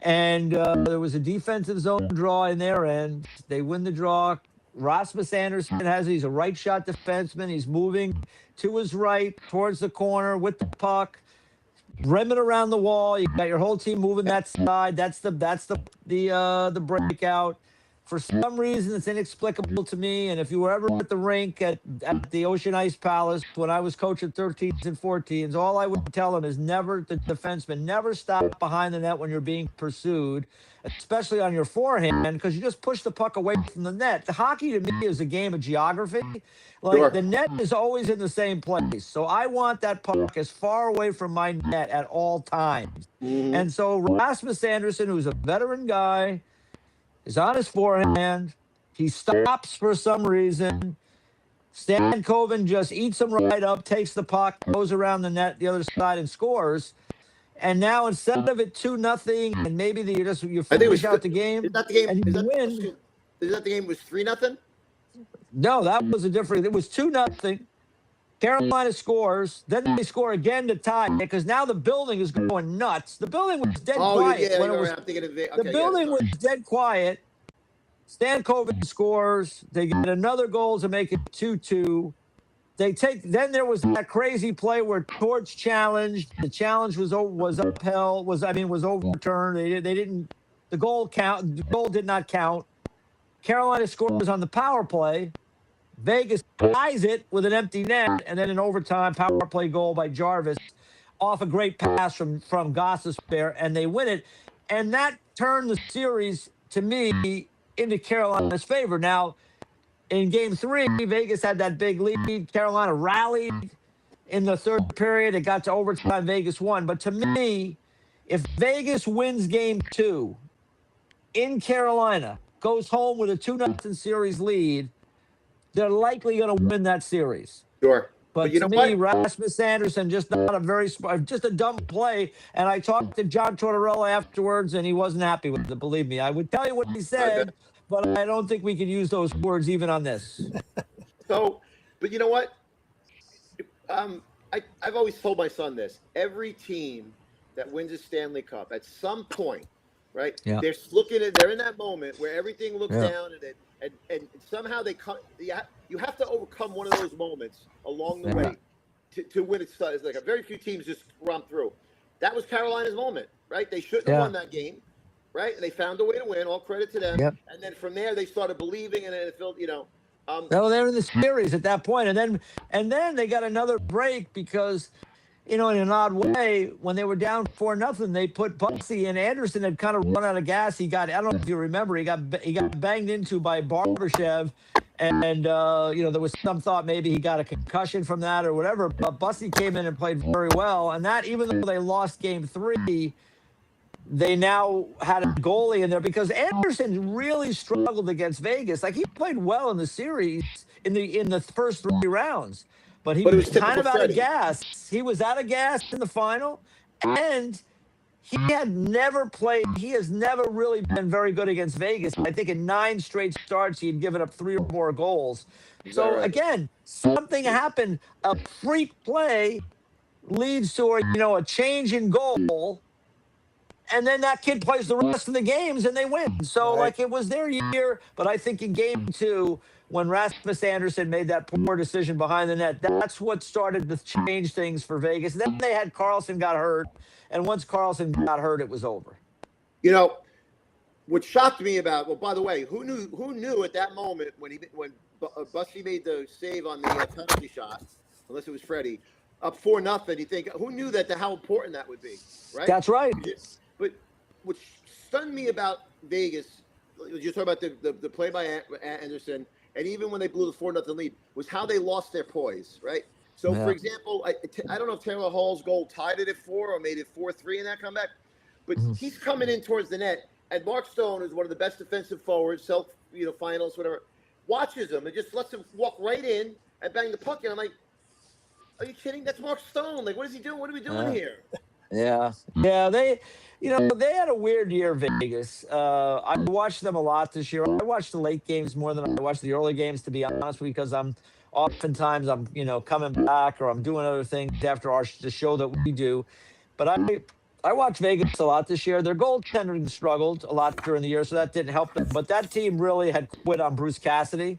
And there was a defensive zone draw in their end. They win the draw. Rasmus Anderson he's a right shot defenseman. He's moving to his right towards the corner with the puck, rimming around the wall. You got your whole team moving that side. That's the breakout. For some reason, it's inexplicable to me. And if you were ever at the rink at the Ocean Ice Palace when I was coaching 13s and 14s, all I would tell them is the defenseman, never stop behind the net when you're being pursued, especially on your forehand, because you just push the puck away from the net. The hockey to me is a game of geography. Like the net is always in the same place. So I want that puck as far away from my net at all times. Mm-hmm. And so Rasmus Anderson, who's a veteran guy, is on his forehand. He stops for some reason. Stankoven just eats him right up, takes the puck, goes around the net the other side and scores. And now instead of it 2-0, and maybe you finish out the game. Is that the game? And Is you win. That the game was 3-0? No, that was a different. It was 2-0. Carolina scores, then they score again to tie it because now the building is going nuts. The building was dead quiet. Yeah, when it was, the building was dead quiet. Stankoven scores. They get another goal to make it 2-2. Then there was that crazy play where Torch challenged. The challenge was upheld. Was overturned. The goal did not count. Carolina scores on the power play. Vegas ties it with an empty net, and then an overtime power play goal by Jarvis off a great pass from Gostisbehere, and they win it. And that turned the series, to me, into Carolina's favor. Now, in game 3, Vegas had that big lead. Carolina rallied in the third period. It got to overtime. Vegas won. But to me, if Vegas wins game 2 in Carolina, goes home with a 2-0 series lead, they're likely going to win that series. Sure. But you to know me, what? Rasmus Anderson, just not a very smart, just a dumb play. And I talked to John Tortorella afterwards, and he wasn't happy with it. Believe me, I would tell you what he I bet. said, but I don't think we can use those words even on this. So, but you know what? I've always told my son this. Every team that wins a Stanley Cup at some point, right? Yeah. They're looking at, they're in that moment where everything looks Yeah. down and somehow they come. You have to overcome one of those moments along the Yeah. way to win it. It's like a very few teams just romp through. That was Carolina's moment, right? They shouldn't have Yeah. won that game, right? And they found a way to win. All credit to them. Yep. And then from there, they started believing, and it felt, No, they're in the series at that point, and then they got another break because, in an odd way, when they were down 4-0, they put Bussy, and Anderson had kind of run out of gas. I don't know if you remember, he got banged into by Barbashev, and there was some thought maybe he got a concussion from that or whatever. But Bussy came in and played very well, and that, even though they lost game 3, they now had a goalie in there because Anderson really struggled against Vegas. Like, he played well in the series in the first 3 rounds, but he But it was was kind of typical out of Freddie. gas. He was out of gas in the final, and he has never really been very good against Vegas. I think in 9 straight starts, he had given up 3 or more goals. So right? again, something happened. A freak play leads to a change in goal. And then that kid plays the rest of the games and they win. So, Right. like, it was their year. But I think in game 2, when Rasmus Anderson made that poor decision behind the net, that's what started to change things for Vegas. Then they had Carlson got hurt. And once Carlson got hurt, it was over. What shocked me about, well, by the way, who knew at that moment when Bussy made the save on the penalty shot, unless it was Freddie, up 4-0, you think, who knew how important that would be, right? That's right. But what stunned me about Vegas, you talk about the play by Anderson, and even when they blew the 4-0 lead, was how they lost their poise, right? So, Yeah. for example, I don't know if Taylor Hall's goal tied it at 4 or made it 4-3 in that comeback, but he's coming in towards the net, and Mark Stone is one of the best defensive forwards, finals, whatever, watches him and just lets him walk right in and bang the puck in. I'm like, are you kidding? That's Mark Stone. Like, what is he doing? What are we doing here? Yeah. They had a weird year, Vegas. I watched them a lot this year. I watched the late games more than I watched the early games, to be honest, because I'm coming back or I'm doing other things after the show that we do. But I watched Vegas a lot this year. Their goaltending struggled a lot during the year, so that didn't help them. But that team really had quit on Bruce Cassidy,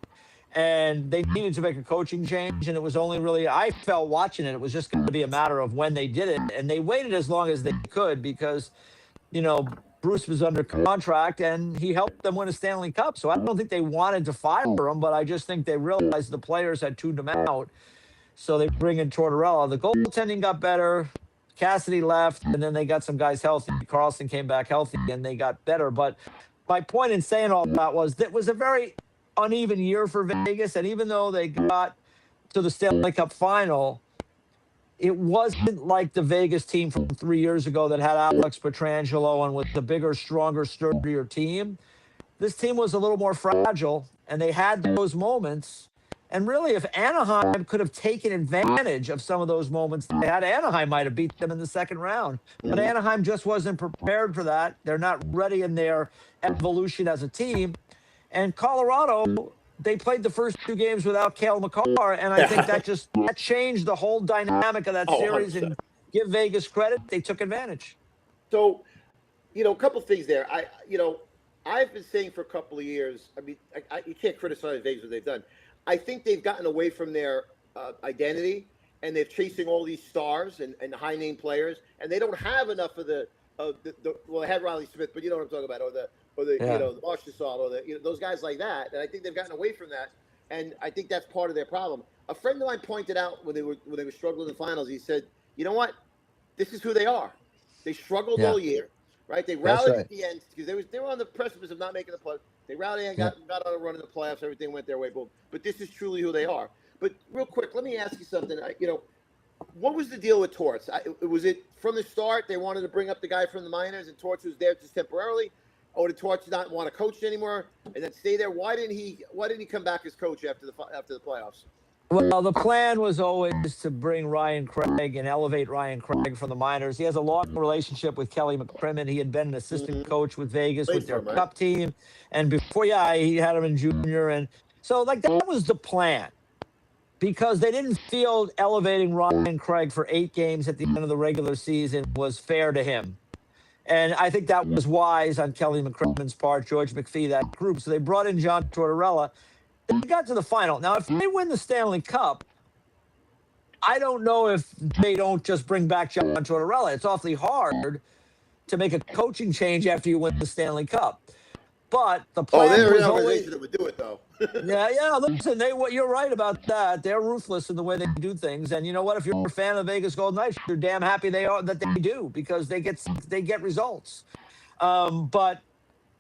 and they needed to make a coaching change. And it was only really, I felt watching it, it was just going to be a matter of when they did it. And they waited as long as they could because, Bruce was under contract and he helped them win a Stanley Cup. So I don't think they wanted to fire him, but I just think they realized the players had tuned him out. So they bring in Tortorella. The goaltending got better. Cassidy left, and then they got some guys healthy. Carlson came back healthy, and they got better. But my point in saying all that was a very uneven year for Vegas. And even though they got to the Stanley Cup final, it wasn't like the Vegas team from 3 years ago that had Alex Pietrangelo and with the bigger, stronger, sturdier team. This team was a little more fragile, and they had those moments. And really, if Anaheim could have taken advantage of some of those moments they had, Anaheim might have beat them in the second round. But Anaheim just wasn't prepared for that. They're not ready in their evolution as a team. And Colorado, they played the first 2 games without Cale Makar, and I think that changed the whole dynamic of that series. 100%. And give Vegas credit, they took advantage. So, a couple things there. I've been saying for a couple of years, I mean, you can't criticize Vegas what they've done. I think they've gotten away from their identity, and they're chasing all these stars and high-name players, and they don't have enough of well, they had Riley Smith, but you know what I'm talking about, or the Marchessault, or those guys like that. And I think they've gotten away from that, and I think that's part of their problem. A friend of mine pointed out when they were struggling in the finals, he said, you know what? this is who they are. They struggled Yeah, all year, right? They that's rallied right. at the end because they were on the precipice of not making the play. They rallied and Yeah. got on a run in the playoffs. Everything went their way. Boom. But this is truly who they are. But real quick, let me ask you something. What was the deal with Torts? Was it from the start they wanted to bring up the guy from the minors and Torts was there just temporarily, or did Torts not want to coach anymore and then stay there? Why didn't he come back as coach after the playoffs? Well, the plan was always to bring Ryan Craig and elevate Ryan Craig from the minors. He has a long relationship with Kelly McCrimmon. He had been an assistant Mm-hmm. coach with Vegas Played with for their him, right? cup team. And before, yeah, he had him in junior. And so, like, that was the plan because they didn't feel elevating Ryan Craig for 8 games at the end of the regular season was fair to him. And I think that was wise on Kelly McCrimmon's part, George McPhee, that group. So they brought in John Tortorella. They got to the final. Now, if they win the Stanley Cup, I don't know if they don't just bring back John Tortorella. It's awfully hard to make a coaching change after you win the Stanley Cup. But the Oh, plan they're an was organization always, that would do it though. yeah. Listen, you're right about that. They're ruthless in the way they do things. And you know what? If you're a fan of Vegas Golden Knights, you're damn happy that they do because they get results. But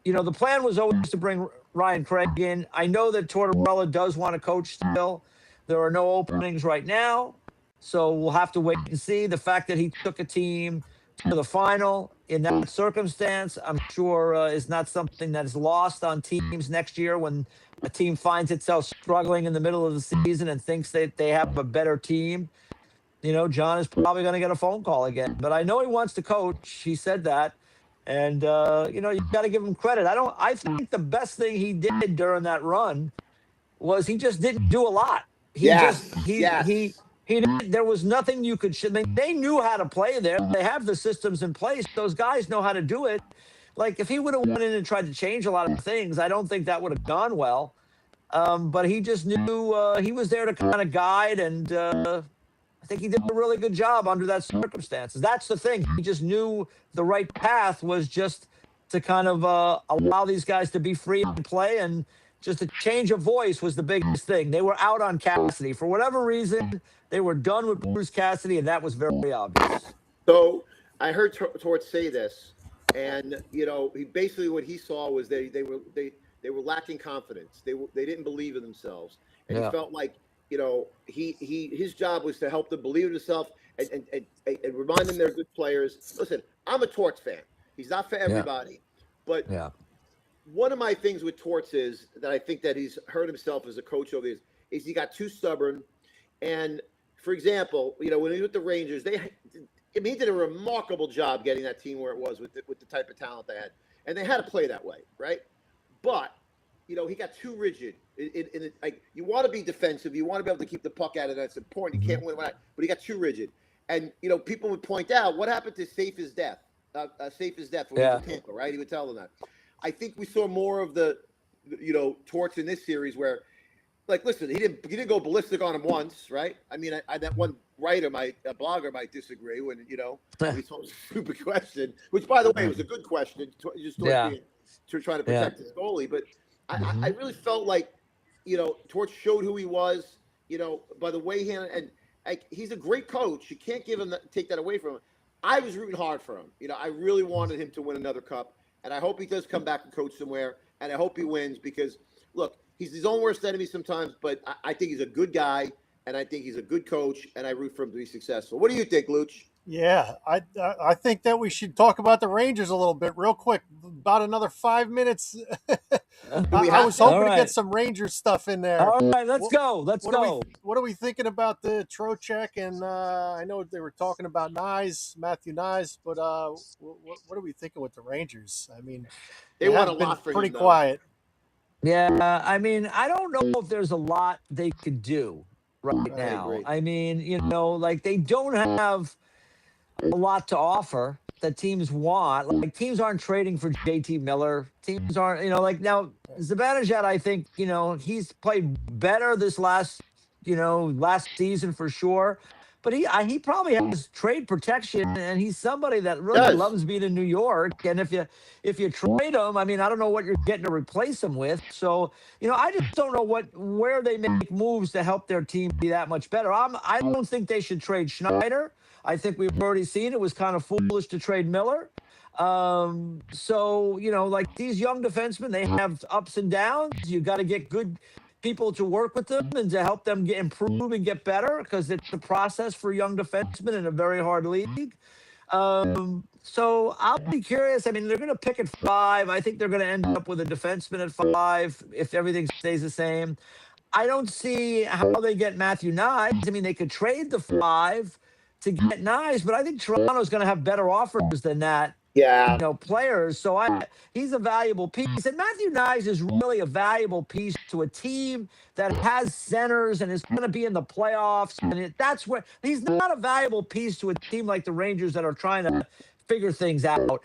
the plan was always to bring Ryan Craig in. I know that Tortorella does want to coach still. There are no openings right now. So we'll have to wait and see. The fact that he took a team to the final in that circumstance, I'm sure is not something that is lost on teams next year when a team finds itself struggling in the middle of the season and thinks that they have a better team. John is probably going to get a phone call again. But I know he wants to coach. He said that. And you got to give him credit. I think the best thing he did during that run was he just didn't do a lot. He just Yes, he yes. he didn't, there was nothing you could they knew how to play there. They have the systems in place. Those guys know how to do it. Like if he would have went in and tried to change a lot of things, I don't think that would have gone well. But he just knew he was there to kind of guide, and I think he did a really good job under that circumstances. That's the thing. He just knew the right path was just to kind of allow these guys to be free and play, and just a change of voice was the biggest thing. They were out on Cassidy. For whatever reason, they were done with Bruce Cassidy, and that was very obvious. So I heard Torts say this, and he basically what he saw was they were lacking confidence. They didn't believe in themselves, and he Yeah. felt like his job was to help them believe in themselves and remind them they're good players. Listen, I'm a Torts fan. He's not for everybody, but Yeah. one of my things with Torts is that I think that he's hurt himself as a coach over this is he got too stubborn. And for example, when he was with the Rangers, he did a remarkable job getting that team where it was with the type of talent they had, and they had to play that way, right? But he got too rigid. Like you want to be defensive, you want to be able to keep the puck out of that's important. You can't win, but he got too rigid. And people would point out what happened to Safe as Death. Safe as Death when he was in Tampa, right? He would tell them that. I think we saw more of the Torts in this series where, like, listen, he didn't go ballistic on him once, right? I mean, that one writer, a blogger might disagree when he told a stupid question, which by the way was a good question, just to try to protect his goalie. But I really felt like Torts showed who he was, by the way he's a great coach. You can't take that away from him. I was rooting hard for him. I really wanted him to win another cup. And I hope he does come back and coach somewhere. And I hope he wins because, look, he's his own worst enemy sometimes. But I think he's a good guy. And I think he's a good coach. And I root for him to be successful. What do you think, Looch? Yeah, I think that we should talk about the Rangers a little bit real quick. About another 5 minutes. I was hoping to get some Rangers stuff in there. All right, let's go. Let's go. What are we thinking about the Trocheck? And I know they were talking about Matthew Nyes, but what are we thinking with the Rangers? I mean, they want a lot for him. Pretty quiet. Yeah, I mean, I don't know if there's a lot they could do right now. I mean, like they don't have a lot to offer that teams want. Like teams aren't trading for JT Miller. Teams aren't, like now Zibanejad, I think, he's played better this last season for sure. but he probably has trade protection, and he's somebody that really Yes. loves being in New York. And if you trade him, I mean, I don't know what you're getting to replace him with. So, I just don't know where they make moves to help their team be that much better. I don't think they should trade Schneider. I think we've already seen it was kind of foolish to trade Miller. So, like these young defensemen, they have ups and downs. You got to get good people to work with them and to help them improve and get better, because it's a process for young defensemen in a very hard league. So I'll be curious. I mean, they're going to pick at 5. I think they're going to end up with a defenseman at 5 if everything stays the same. I don't see how they get Matthew Nyes. I mean, they could trade the 5 to get Nyes, but I think Toronto's going to have better offers than that. Yeah. Players. So he's a valuable piece. And Matthew Nyes is really a valuable piece to a team that has centers and is going to be in the playoffs. And that's where he's not a valuable piece to a team like the Rangers that are trying to figure things out.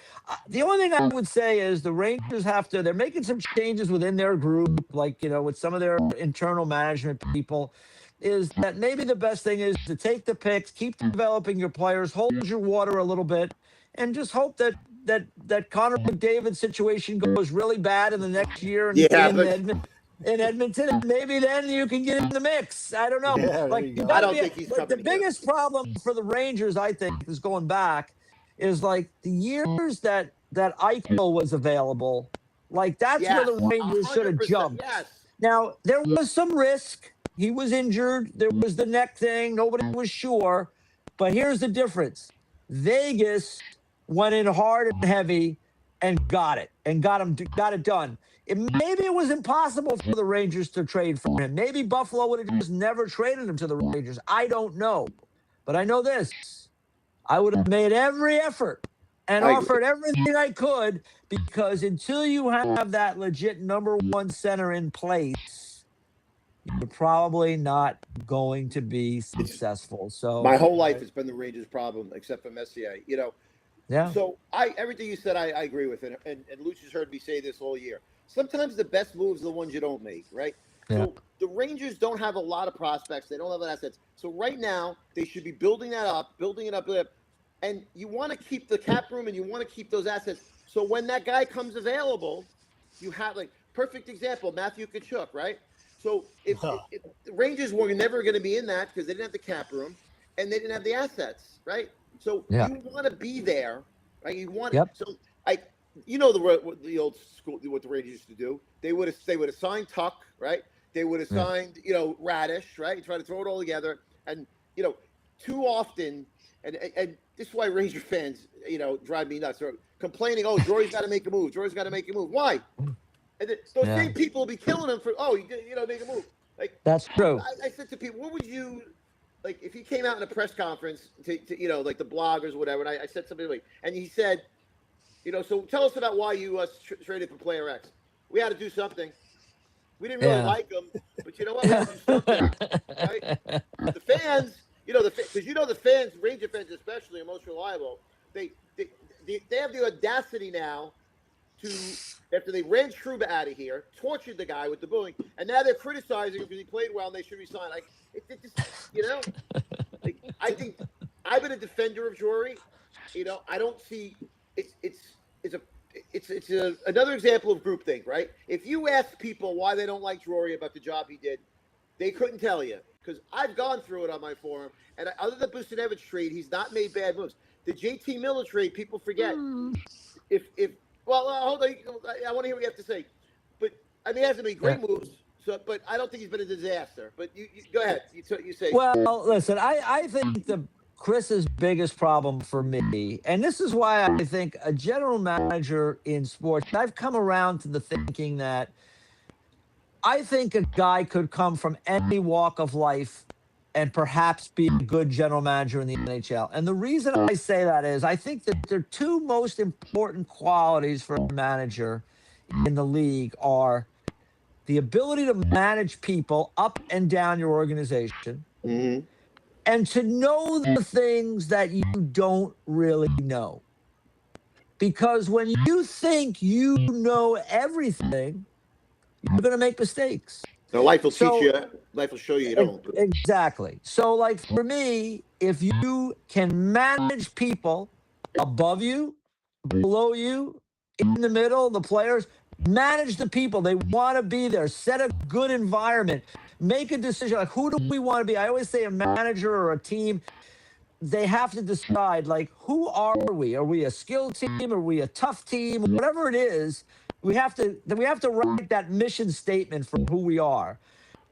The only thing I would say is the Rangers they're making some changes within their group, like, with some of their internal management people, is that maybe the best thing is to take the picks, keep developing your players, hold your water a little bit, and just hope that Connor McDavid's situation goes really bad in the next year in Edmonton, and maybe then you can get in the mix. I don't know. Yeah, I don't think he's coming. The biggest problem for the Rangers, I think, is going back, is like the years that Eichel was available. Like that's where the Rangers should have jumped. Yes. Now there was some risk. He was injured. There was the neck thing. Nobody was sure. But here's the difference. Vegas went in hard and heavy and got it done. Maybe it was impossible for the Rangers to trade for him. Maybe Buffalo would have just never traded him to the Rangers. I don't know. But I know this. I would have made every effort and offered everything I could, because until you have that legit number 1 center in place, you're probably not going to be successful. So my whole life has been the Rangers' problem, except for Messier. Yeah. So everything you said, I agree with, and Luch has heard me say this all year. Sometimes the best moves are the ones you don't make, right? Yeah. So the Rangers don't have a lot of prospects. They don't have assets. So right now they should be building it up, and you want to keep the cap room and you want to keep those assets. So when that guy comes available, you have perfect example, Matthew Tkachuk, right? So if the Rangers were never going to be in that because they didn't have the cap room and they didn't have the assets, right? So you want to be there, right? You want so the old school, what the Rangers used to do. They would have signed Tuck, right? They would have signed Radish, right? Try to throw it all together, and too often, and this is why Ranger fans drive me nuts. They're complaining, oh, Drury's got to make a move. Drury's got to make a move. Why? And those same people will be killing him for make a move. Like that's true. I said to people, what would you if he came out in a press conference to like the bloggers or whatever, and I said something and he said, so tell us about why you traded for player X. We had to do something. We didn't really like him, but you know what? We had to do something, right? The fans, because the fans, Ranger fans especially, are most reliable. They have the audacity now to, after they ran Trouba out of here, tortured the guy with the booing, and now they're criticizing him because he played well and they should resign. It just, I think I've been a defender of Drury. I don't see it's another example of groupthink, right? If you ask people why they don't like Drury about the job he did, they couldn't tell you, because I've gone through it on my forum. And other than Buchnevich trade, he's not made bad moves. The JT Miller trade, people forget. Hold on, I want to hear what you have to say. But I mean, he hasn't made great moves. So, but I don't think he's been a disaster. But you go ahead. You say. Well, listen, I think Chris's biggest problem for me, and this is why I think a general manager in sports, I've come around to the thinking that I think a guy could come from any walk of life and perhaps be a good general manager in the NHL. And the reason I say that is I think that the two most important qualities for a manager in the league are the ability to manage people up and down your organization, and to know the things that you don't really know. Because when you think you know everything, you're going to make mistakes. Now, life will So teach you. Life will show you don't. exactly. So, like for me, if you can manage people above you, below you, in the middle, the players, manage the people. They want to be there. Set a good environment. Make a decision. Like, who do we want to be? I always say a manager or a team, they have to decide, like, who are we? Are we a skill team? Are we a tough team? Whatever it is, we have to write that mission statement for who we are.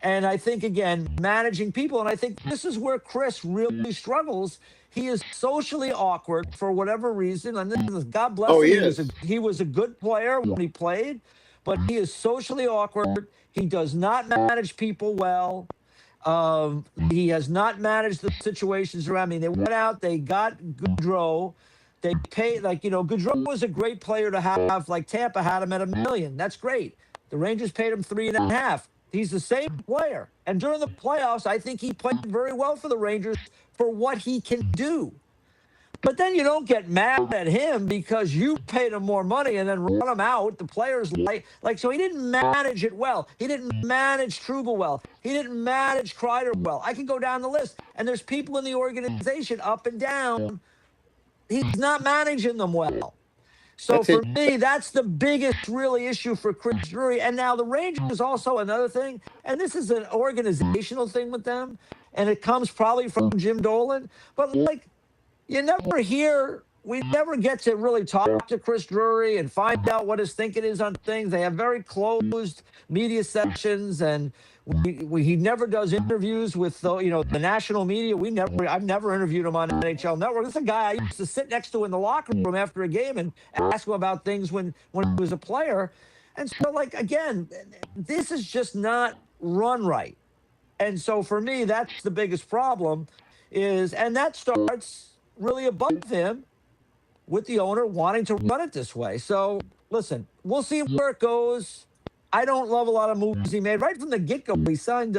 And I think, again, managing people, and I think this is where Chris really struggles. He is socially awkward for whatever reason. And this is, God bless Oh, him. he He was a is. he was a good player when he played, but he is socially awkward. He does not manage people well. He has not managed the situations around me. They went out, they got Goudreau. They paid, like, Goudreau was a great player to have. Like Tampa had him at $1 million. That's great. The Rangers paid him 3.5. He's the same player. And during the playoffs, I think he played very well for the Rangers for what he can do. But then you don't get mad at him because you paid him more money and then run him out. The players so he didn't manage it well. He didn't manage Trouba well. He didn't manage Kreider well. I can go down the list. And there's people in the organization up and down. He's not managing them well. So That's for it. me, that's the biggest really issue for Chris Drury. And now the Rangers also another thing, and this is an organizational thing with them, and it comes probably from Jim Dolan. But like, we never get to really talk to Chris Drury and find out what his thinking is on things. They have very closed media sessions, and he never does interviews with the national media. I've never interviewed him on NHL Network. This is a guy I used to sit next to in the locker room after a game and ask him about things when he was a player. And so, like, again, this is just not run right. And so for me, that's the biggest problem and that starts really above him with the owner wanting to run it this way. So listen, we'll see where it goes. I don't love a lot of moves he made. Right from the get-go, he signed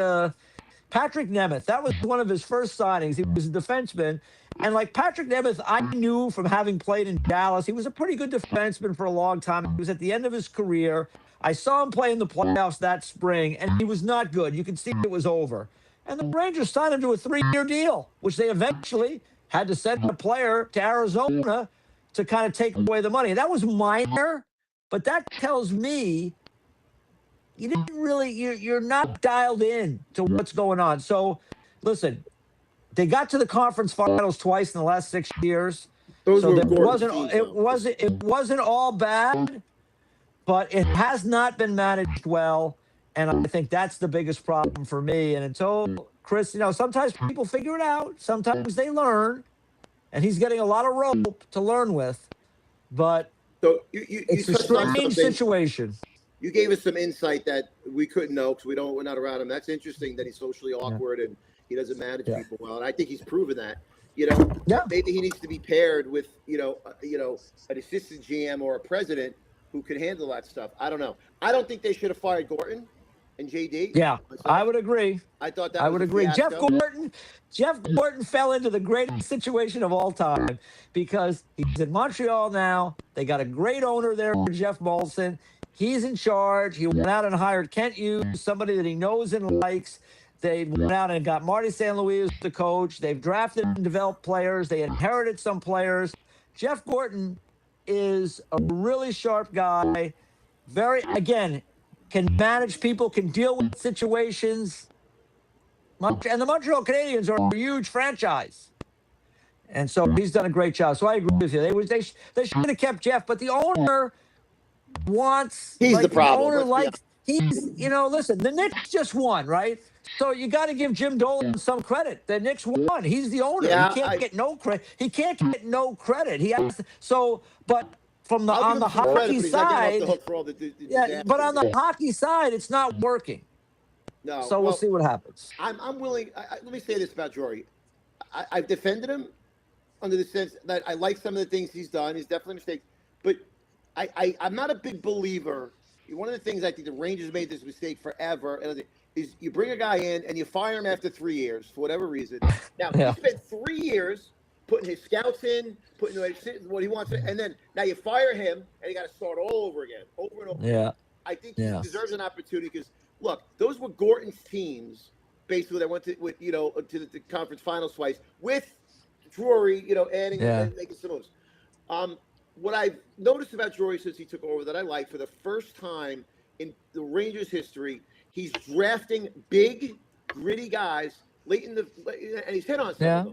Patrick Nemeth. That was one of his first signings. He was a defenseman. And like Patrick Nemeth, I knew from having played in Dallas, he was a pretty good defenseman for a long time. He was at the end of his career. I saw him play in the playoffs that spring, and he was not good. You could see it was over. And the Rangers signed him to a 3-year deal, which they eventually had to send a player to Arizona to kind of take away the money. And that was minor, but that tells me you're not dialed in to what's going on. So listen, they got to the conference finals twice in the last 6 years. Those So were it Gordon's teams, though. it wasn't all bad, but it has not been managed well. And I think that's the biggest problem for me. And until Chris, sometimes people figure it out. Sometimes they learn. And he's getting a lot of rope to learn with. But So it's a touched on strange something. situation. You gave us some insight that we couldn't know because we're not around him. That's interesting that he's socially awkward and he doesn't manage people well. And I think he's proven that. Maybe he needs to be paired with an assistant GM or a president who can handle that stuff. I don't know. I don't think they should have fired Gorton and JD. Yeah, I would agree. I thought that I was would a agree. fiasco. Jeff Gordon fell into the greatest situation of all time because he's in Montreal now. They got a great owner there, Jeff Molson. He's in charge. He went out and hired Kent Hughes, somebody that he knows and likes. They went out and got Marty St. Louis as the coach. They've drafted and developed players. They inherited some players. Jeff Gordon is a really sharp guy. Can manage people, can deal with situations. And the Montreal Canadiens are a huge franchise. And so he's done a great job. So I agree with you. They should have kept Jeff, but the owner wants. He's the problem. The owner likes. Listen, the Knicks just won, right? So you got to give Jim Dolan some credit. The Knicks won. He's the owner. Yeah, he can't get no credit. He can't get no credit. He has but from on the hockey side, but on the hockey side, it's not working. No. So we'll see what happens. I'm willing. Let me say this about Jory. I've defended him under the sense that I like some of the things he's done. He's definitely mistakes, but I'm not a big believer. One of the things I think the Rangers made this mistake forever is you bring a guy in and you fire him after 3 years for whatever reason. Now he spent 3 years putting his scouts in, putting what he wants, and then now you fire him and you got to start all over again, over and over. Yeah. I think he deserves an opportunity because look, those were Gorton's teams, basically, that went to to the conference finals twice with Drury, adding Yeah. and making some moves. What I've noticed about Drury since he took over that I like, for the first time in the Rangers' history, he's drafting big, gritty guys late in and he's hit on some Yeah. of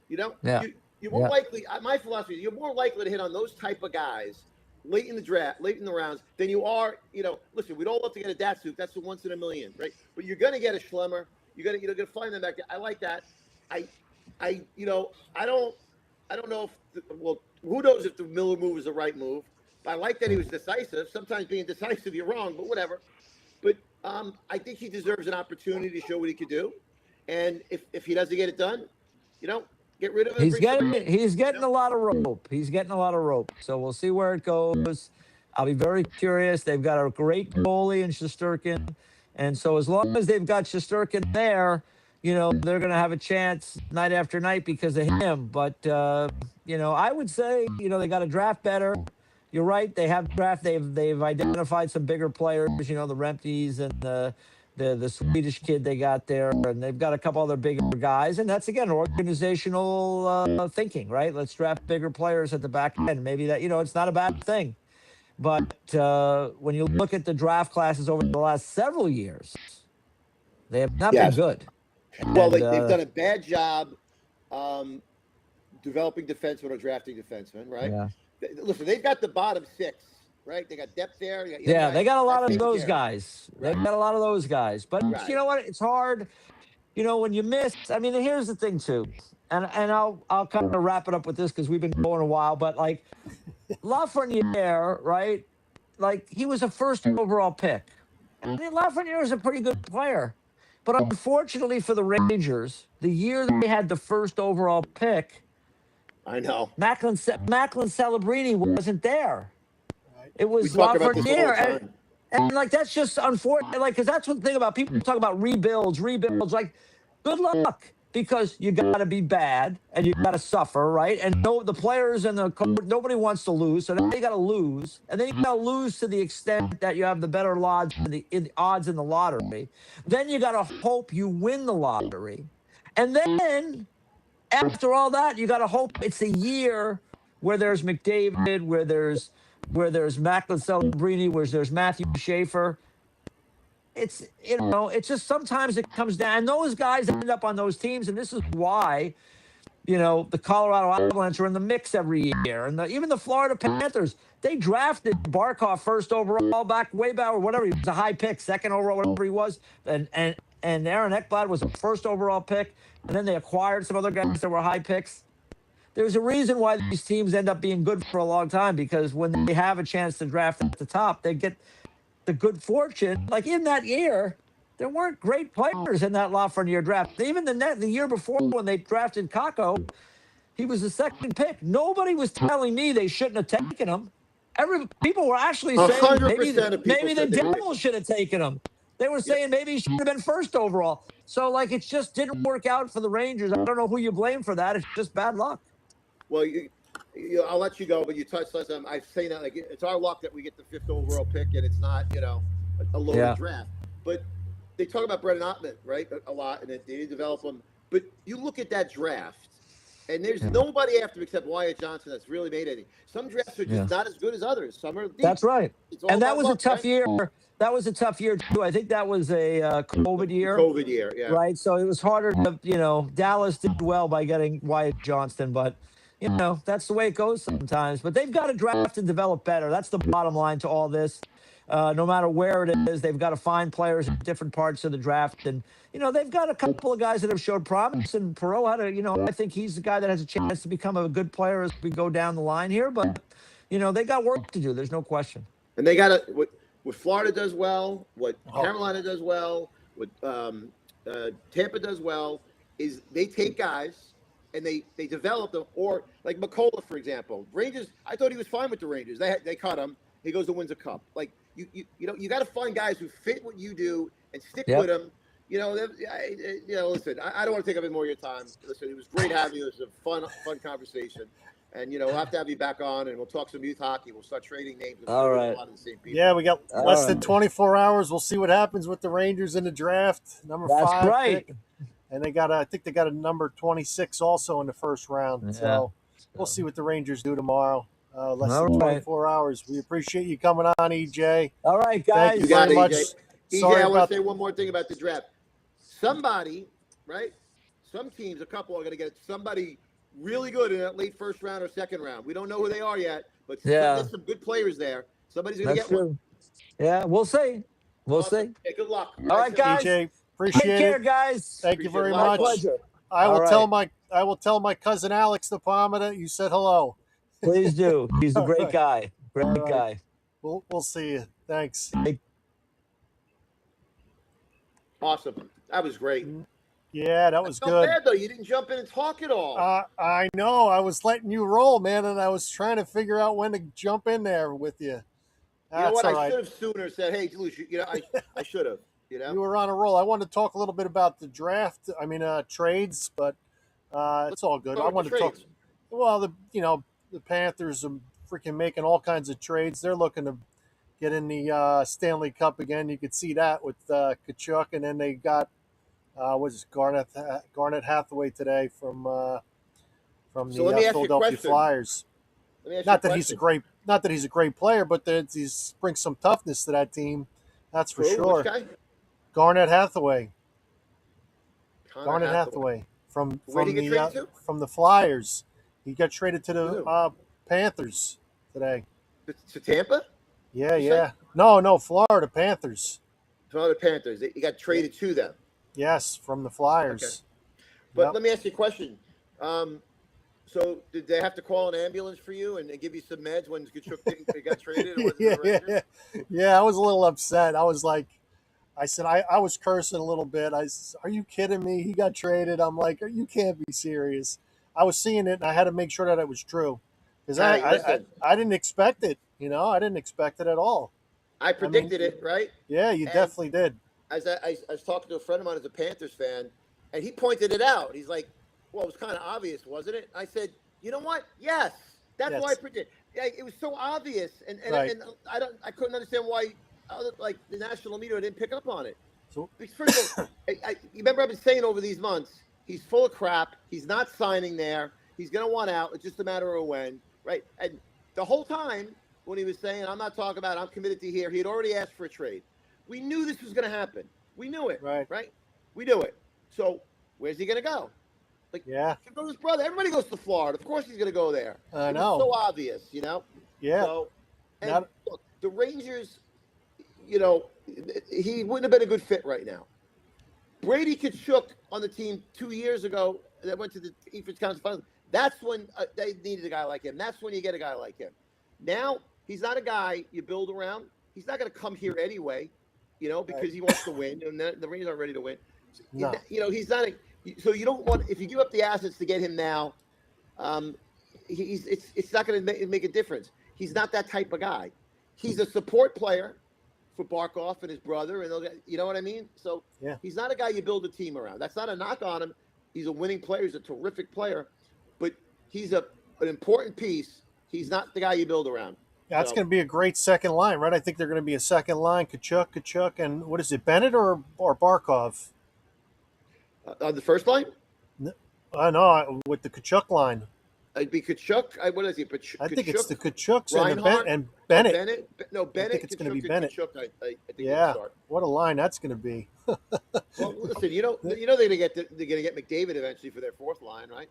them. Yeah. You're more likely. My philosophy is you're more likely to hit on those type of guys late in the draft, late in the rounds, than you are. Listen, we'd all love to get a Datsuk. That's the once in a million, right? But you're gonna get a Schlemmer. You're gonna find them back there. I like that. I, I, I don't know if who knows if the Miller move is the right move. But I like that he was decisive. Sometimes being decisive, you're wrong, but whatever. But I think he deserves an opportunity to show what he could do. And if he doesn't get it done, get rid of him. He's getting a lot of rope. He's getting a lot of rope. So we'll see where it goes. I'll be very curious. They've got a great goalie in Shesterkin. And so as long as they've got Shesterkin there, they're going to have a chance night after night because of him. But, I would say, they got to draft better. You're right. They have draft. They've identified some bigger players, the Remtes and the Swedish kid they got there, and they've got a couple other bigger guys. And that's, again, organizational thinking, right? Let's draft bigger players at the back end. Maybe that, it's not a bad thing. But when you look at the draft classes over the last several years, they have not been good. Well, they've done a bad job developing defensemen or drafting defensemen, right? Yeah. Listen, they've got the bottom six, right? They got depth there. They got a lot of those guys. Right. They've got a lot of those guys. But you know what? It's hard. When you miss. I mean, here's the thing too, and I'll kind of wrap it up with this because we've been going a while. But like Lafreniere, right? Like he was a first overall pick. I mean, Lafreniere is a pretty good player. But unfortunately for the Rangers, the year they had the first overall pick, I know Macklin Celebrini wasn't there. It was Lafreniere, and like that's just unfortunate. Like, because that's one thing about people talk about rebuilds. Like, good luck, because you got to be bad and you got to suffer, right? And the players and nobody wants to lose, so then you got to lose, and then you got to lose to the extent that you have the better odds in the lottery. Then you got to hope you win the lottery, and then after all that, you got to hope it's a year where there's McDavid, where there's Macklin Celebrini, where there's Matthew Schaefer. It's it's just sometimes it comes down, and those guys end up on those teams, and this is why the Colorado Avalanche are in the mix every year, and even the Florida Panthers, they drafted Barkov first overall way back, or whatever. He was a high pick, second overall, whatever he was, and Aaron Ekblad was a first overall pick, and then they acquired some other guys that were high picks. There's a reason why these teams end up being good for a long time, because when they have a chance to draft at the top, they get the good fortune. Like in that year, there weren't great players in that Lafreniere draft. Even the year before, when they drafted Kakko, he was the second pick. Nobody was telling me they shouldn't have taken him. People were actually saying maybe the Devils should have taken him. They were saying maybe he should have been first overall. So, like, it just didn't work out for the Rangers. I don't know who you blame for that. It's just bad luck. Well, I'll let you go, but you touched on something. I say that, like, it's our luck that we get the 5th overall pick, and it's not, a loaded draft. But they talk about Brendan Ottman, right, a lot, and they didn't develop him. But you look at that draft, and there's nobody after him except Wyatt Johnson that's really made anything. Some drafts are just not as good as others. Some are deep. That's right. And that was a tough year. Right? That was a tough year, too. I think that was a COVID year. COVID year, yeah. Right? So it was harder to, Dallas did well by getting Wyatt Johnston, but, that's the way it goes sometimes. But they've got to draft and develop better. That's the bottom line to all this. No matter where it is, they've got to find players in different parts of the draft. And, they've got a couple of guys that have showed promise. And Perreault had I think he's the guy that has a chance to become a good player as we go down the line here. But, they got work to do. There's no question. And they got to, what Florida does well, what Carolina does well, what Tampa does well, is they take guys and they develop them. Or like Chicola, for example. Rangers, I thought he was fine with the Rangers. They cut him. He goes to wins a cup. Like, you got to find guys who fit what you do and stick with them. Listen, I don't want to take up any more of your time. Listen, it was great having you. It was a fun conversation. And we'll have to have you back on, and we'll talk some youth hockey. We'll start trading names. All right. A lot of the same people. Yeah, we got All less than right. 24 hours. We'll see what happens with the Rangers in the draft. Number That's 5 right. pick. And I think they got a number 26 also in the first round. Yeah. So we'll see what the Rangers do tomorrow. Less All than right. 24 hours. We appreciate you coming on, EJ. All right, Thank you guys. You got very it, much. EJ. Sorry I want about to say one more thing about the draft. Somebody, right? Some teams, a couple are going to get somebody really good in that late first round or second round. We don't know who they are yet, but Yeah. there's some good players there. Somebody's going to That's get one. true. Yeah, we'll see. We'll Awesome. see. Hey, good luck. All right, guys. EJ, Take appreciate care, it. guys. Thank you Appreciate it. very A lot of much. fun. Pleasure. I will All tell my cousin Alex the Palmer that you said hello. Please do. He's a All great right. guy. Great All right. guy. We'll see you. Thanks. Awesome. That was great. Yeah, that was Not good. bad though. You didn't jump in and talk at all. I know. I was letting you roll, man, and I was trying to figure out when to jump in there with you. You That's know what? all I right. should have sooner said, "Hey, Looch, I should have." You were on a roll. I wanted to talk a little bit about the draft. I mean, trades, but it's all good. I wanted to talk. Well, the Panthers are freaking making all kinds of trades. They're looking to get in the Stanley Cup again. You could see that with Kachuk, and then they got Garnet Hathaway today from the let me ask you a Philadelphia question. Flyers. Let me ask you Not a that he's question. not that he's a great player, but that he brings some toughness to that team. That's for Who? sure. Which guy? Garnet Hathaway. Connor Garnet Hathaway from Where'd he get traded to? from the Flyers. He got traded to Who? the Panthers today. To Tampa? Yeah, You yeah. No, Florida Panthers. From the Panthers. He got traded to them. Yes, from the Flyers. Okay. But Yep. let me ask you a question. So did they have to call an ambulance for you and give you some meds when Kachuk got traded? Or was it the Rangers? Yeah, I was a little upset. I was like, I said, I was cursing a little bit. I said, are you kidding me? He got traded. I'm like, you can't be serious. I was seeing it, and I had to make sure that it was true. Because Hey, listen. I didn't expect it. I didn't expect it at all. I predicted it, right? Yeah, you definitely did. As I was talking to a friend of mine who's a Panthers fan, and he pointed it out. He's like, well, it was kind of obvious, wasn't it? I said, you know what? Yes. That's why I predicted. Yeah, it was so obvious. And Right. and I couldn't understand why the national media didn't pick up on it. So, Because first of all, you remember I've been saying over these months, he's full of crap. He's not signing there. He's going to want out. It's just a matter of when, right? And the whole time when he was saying, I'm not talking about it, I'm committed to here, he had already asked for a trade. We knew this was going to happen. We knew it, right? We knew it. So where's he going to go? Like, yeah. he goes to his brother. Everybody goes to Florida. Of course he's going to go there. I It know. was so obvious, Yeah. So, and Not- look, the Rangers, he wouldn't have been a good fit right now. Brady Kachuk on the team 2 years ago that went to the Eastern Conference Finals. That's when they needed a guy like him. That's when you get a guy like him. Now, he's not a guy you build around. He's not going to come here anyway, because he wants to win, and the Rangers aren't ready to win. No. He's not so you don't want, if you give up the assets to get him now, it's not going to make a difference. He's not that type of guy. He's a support player for Barkov and his brother, and you know what I mean? So Yeah. he's not a guy you build a team around. That's not a knock on him. He's a winning player. He's a terrific player, but he's an important piece. He's not the guy you build around. That's going to be a great second line, right? I think they're going to be a second line. Kachuk, and what is it, Bennett or Barkov? On the first line? I know, with the Kachuk line. It'd be Kachuk. What is he? I think it's the Kachuks Reinhart, and Bennett. No, Bennett. I think it's going to be Kachuk, Bennett. Kachuk, I think Yeah, start. what a line that's going to be. Well, listen, they're going to get McDavid eventually for their fourth line, right?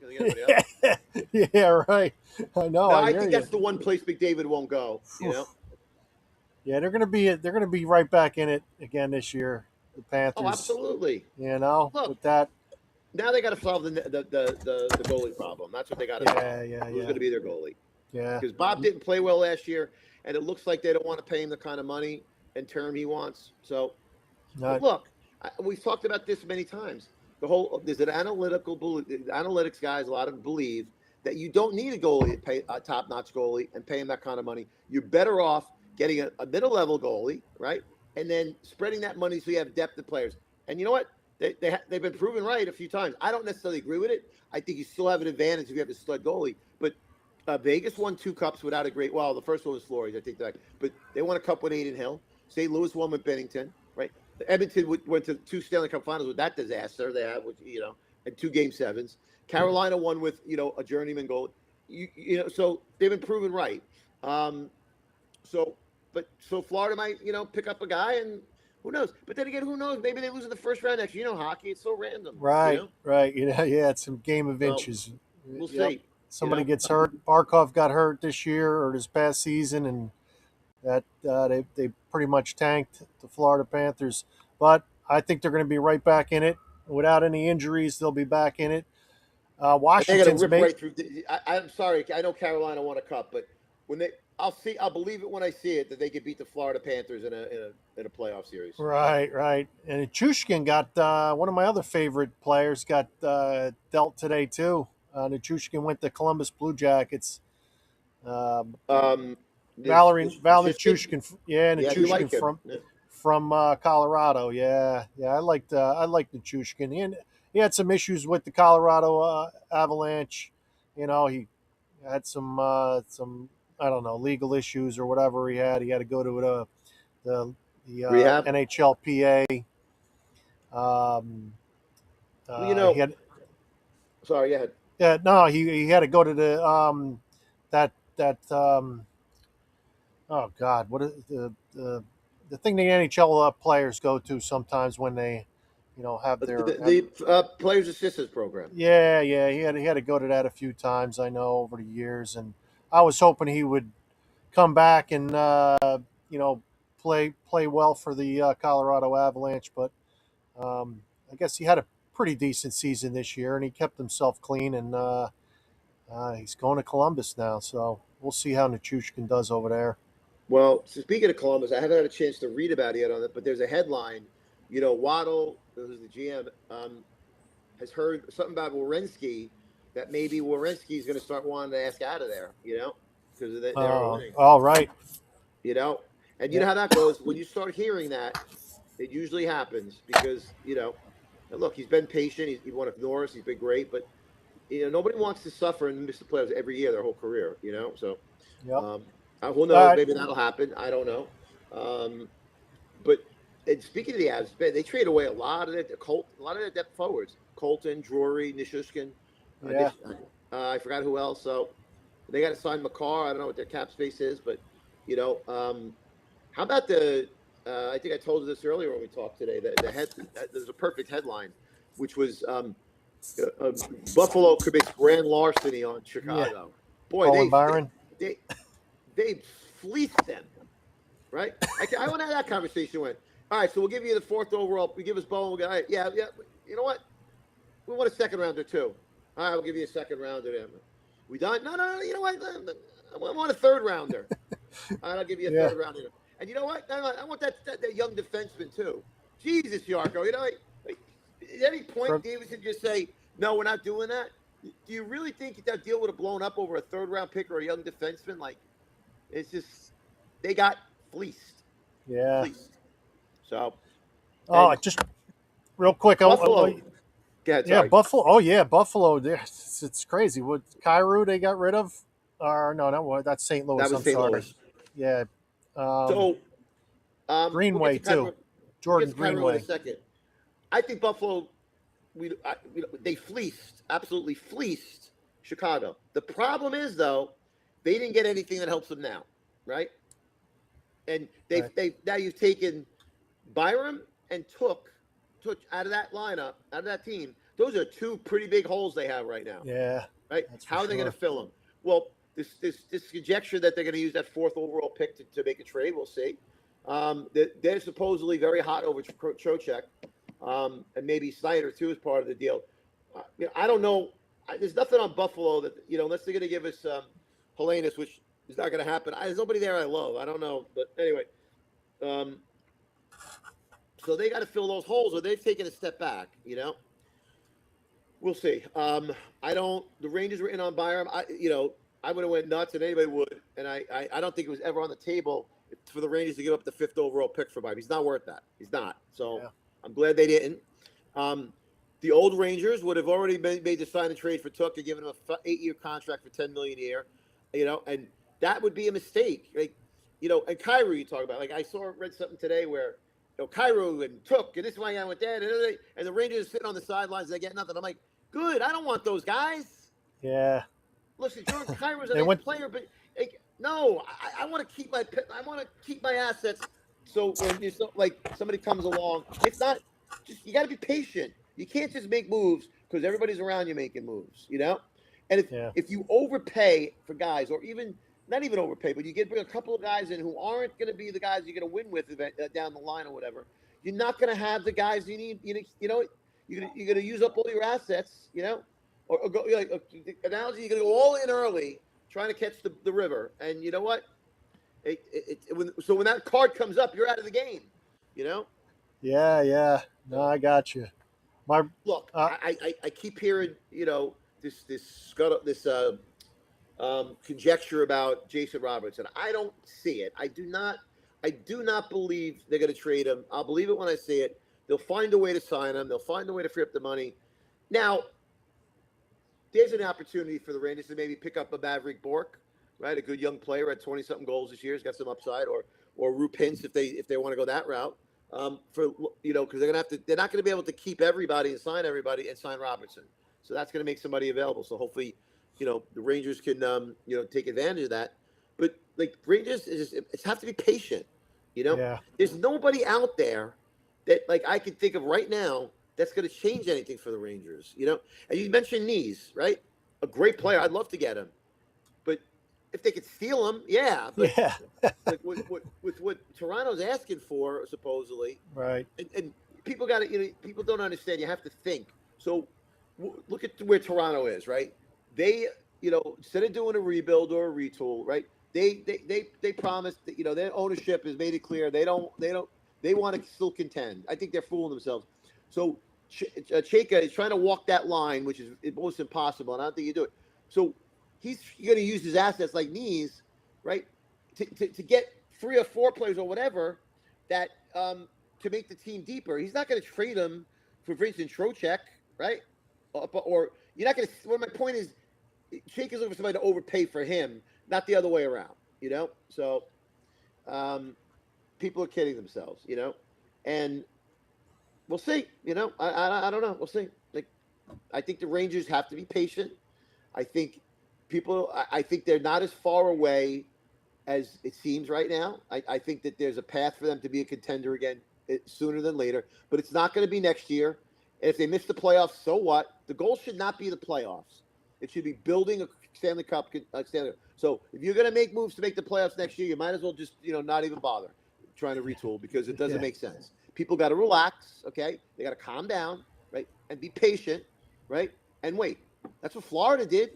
Yeah, right. I know. No, I I hear think you. that's the one place McDavid won't go. Yeah, they're going to be right back in it again this year. The Panthers. Oh, absolutely. Look, with that. Now they got to solve the goalie problem. That's what they got to do. Yeah. Who's going to be their goalie? Yeah. Because Bob didn't play well last year, and it looks like they don't want to pay him the kind of money and term he wants. So, look, we've talked about this many times. There's an analytics guys, a lot of them believe that you don't need a goalie, a top-notch goalie, and pay him that kind of money. You're better off getting a middle-level goalie, right, and then spreading that money so you have depth of players. And you know what? They've been proven right a few times. I don't necessarily agree with it. I think you still have an advantage if you have a stud goalie. But Vegas won 2 cups without a great. Well, the first one was Flores, I think that, but they won a cup with Aiden Hill. St. Louis won with Bennington, right? Edmonton went to 2 Stanley Cup Finals with that disaster they had, which and 2 Game 7s. Carolina won with a journeyman goal. So they've been proven right. So Florida might pick up a guy, and who knows? But then again, who knows? Maybe they lose in the first round next year. Hockey, it's so random. Right. Yeah, it's some game of So, inches. we'll Yep. see. Somebody gets hurt. Barkov got hurt this year or this past season, and that they pretty much tanked the Florida Panthers. But I think they're going to be right back in it without any injuries. They'll be back in it. They're going to Washington's rip right through. I'm sorry, I know Carolina won a cup, but when I'll believe it when I see it that they could beat the Florida Panthers in a playoff series. Right. And Nichushkin got one of my other favorite players got dealt today too. Nichushkin went to Columbus Blue Jackets. Valery Nichushkin, you like him. from Colorado. Yeah, I liked Nichushkin. And he had some issues with the Colorado Avalanche. He had some I don't know, legal issues or whatever he had. He had to go to the Rehab? NHLPA. He had, sorry, go ahead. yeah, no, he had to go to the oh God, what is the thing the NHL players go to sometimes when they have their the players assistance program. Yeah, he had to go to that a few times, I know, over the years, and I was hoping he would come back and play well for the Colorado Avalanche, but I guess he had a pretty decent season this year, and he kept himself clean, and he's going to Columbus now, so we'll see how Nichushkin does over there. Well, so speaking of Columbus, I haven't had a chance to read about it yet on it, but there's a headline. Waddle, who's the GM, has heard something about Werenski, that maybe Werenski is going to start wanting to ask out of there, because of their winning. All right. And you know how that goes. When you start hearing that, it usually happens because, look, he's been patient. He won with Norris. He's been great, but, nobody wants to suffer and miss the playoffs every year their whole career, so. Yep. Who knows? Maybe that'll happen. I don't know. But speaking of the Avs, they trade away a lot of their depth forwards. Colton, Drury, Nichushkin. Yeah. I forgot who else. So they got to sign McCarr. I don't know what their cap space is, but how about the? I think I told you this earlier when we talked today. There's a perfect headline, which was Buffalo commits grand larceny on Chicago. Yeah. Boy, Byron. They fleeced them, right? I want to have that conversation with. All right, so we'll give you the 4th overall. We give us Bowen. We'll go, all right, yeah. You know what? We want a second rounder too. All right, we'll give you a second rounder. Then we done? No. You know what? I want a 3rd rounder. All right, I'll give you a 3rd rounder. And you know what? I want that young defenseman too. Jesus, Yarko. At any point, Davidson just say, no, we're not doing that. Do you really think that deal would have blown up over a 3rd round pick or a young defenseman? It's just they got fleeced. Yeah. Fleeced. So. Just real quick. Buffalo. Go ahead, sorry. Buffalo. Oh yeah, Buffalo. It's crazy. What Kyrou they got rid of? Or no, that's St. Louis. That was St. Louis. Yeah. Greenway too. Jordan Greenway. In a second. I think Buffalo. They absolutely fleeced Chicago. The problem is though, they didn't get anything that helps them now, right? And now you've taken Byram and Took out of that lineup, out of that team. Those are 2 pretty big holes they have right now. Yeah. Right? How are they going to fill them? Well, this conjecture that they're going to use that 4th overall pick to make a trade, we'll see. They're supposedly very hot over Trocheck, and maybe Snyder too is part of the deal. I don't know. There's nothing on Buffalo that unless they're going to give us Helenius, which is not going to happen. There's nobody there I love. I don't know, but anyway. So they got to fill those holes, or they've taken a step back. We'll see. The Rangers were in on Byram. I would have went nuts, and anybody would. And I don't think it was ever on the table for the Rangers to give up the 5th overall pick for Byram. He's not worth that. He's not. So I'm glad they didn't. The old Rangers would have already made the sign and trade for Tuck and given him an 8-year contract for $10 million a year. and that would be a mistake. Like, and Cairo you talk about. Like I read something today where Cairo and Took and this one guy went there and the Rangers are sitting on the sidelines and they get nothing. I'm like, good. I don't want those guys. Yeah. Listen, Jordan Cairo's a They nice went. player, but like, no, I want to keep my assets. So when like somebody comes along, if not, just you got to be patient. You can't just make moves because everybody's around you making moves, And Yeah. if you overpay for guys, or even not even overpay, but you bring a couple of guys in who aren't going to be the guys you're going to win with down the line or whatever, you're not going to have the guys you need. You're going to use up all your assets, or go like the analogy. You're going to go all in early, trying to catch the river, and you know what? When that card comes up, you're out of the game. Yeah. Yeah. No, I got you. My. Look, I keep hearing this conjecture about Jason Robertson. I don't see it. I do not believe they're going to trade him. I'll believe it when I see it. They'll find a way to sign him. They'll find a way to free up the money. Now, there's an opportunity for the Rangers to maybe pick up a Maverick Bork, right? A good young player at 20-something goals this year. He's got some upside, or Roop Hintz if they want to go that route. Because they're not going to be able to keep everybody and sign Robertson. So that's going to make somebody available. So hopefully, the Rangers can take advantage of that. But like Rangers it's have to be patient. Yeah. There's nobody out there that like I can think of right now that's going to change anything for the Rangers. And you mentioned Knees, right? A great player. I'd love to get him, but if they could steal him, yeah. But Yeah. like with what Toronto's asking for, supposedly, Right. and people got to, people don't understand. You have to think. So look at where Toronto is, right? They, instead of doing a rebuild or a retool, right? They promised that, their ownership has made it clear they want to still contend. I think they're fooling themselves. So Chika is trying to walk that line, which is almost impossible, and I don't think you do it. So he's going to use his assets like Knees, right, to get 3 or 4 players or whatever that to make the team deeper. He's not going to trade them for instance Trocheck, right? Or you're not going to. Well, my point is, Chika is looking for somebody to overpay for him, not the other way around. So people are kidding themselves, and we'll see. I don't know. We'll see. Like, I think the Rangers have to be patient. I think I think they're not as far away as it seems right now. I think that there's a path for them to be a contender again sooner than later, but it's not going to be next year. And if they miss the playoffs, so what? The goal should not be the playoffs. It should be building a Stanley Cup. So if you're going to make moves to make the playoffs next year, you might as well just not even bother trying to retool because it doesn't make sense. People got to relax, okay? They got to calm down, right, and be patient, right, and wait. That's what Florida did,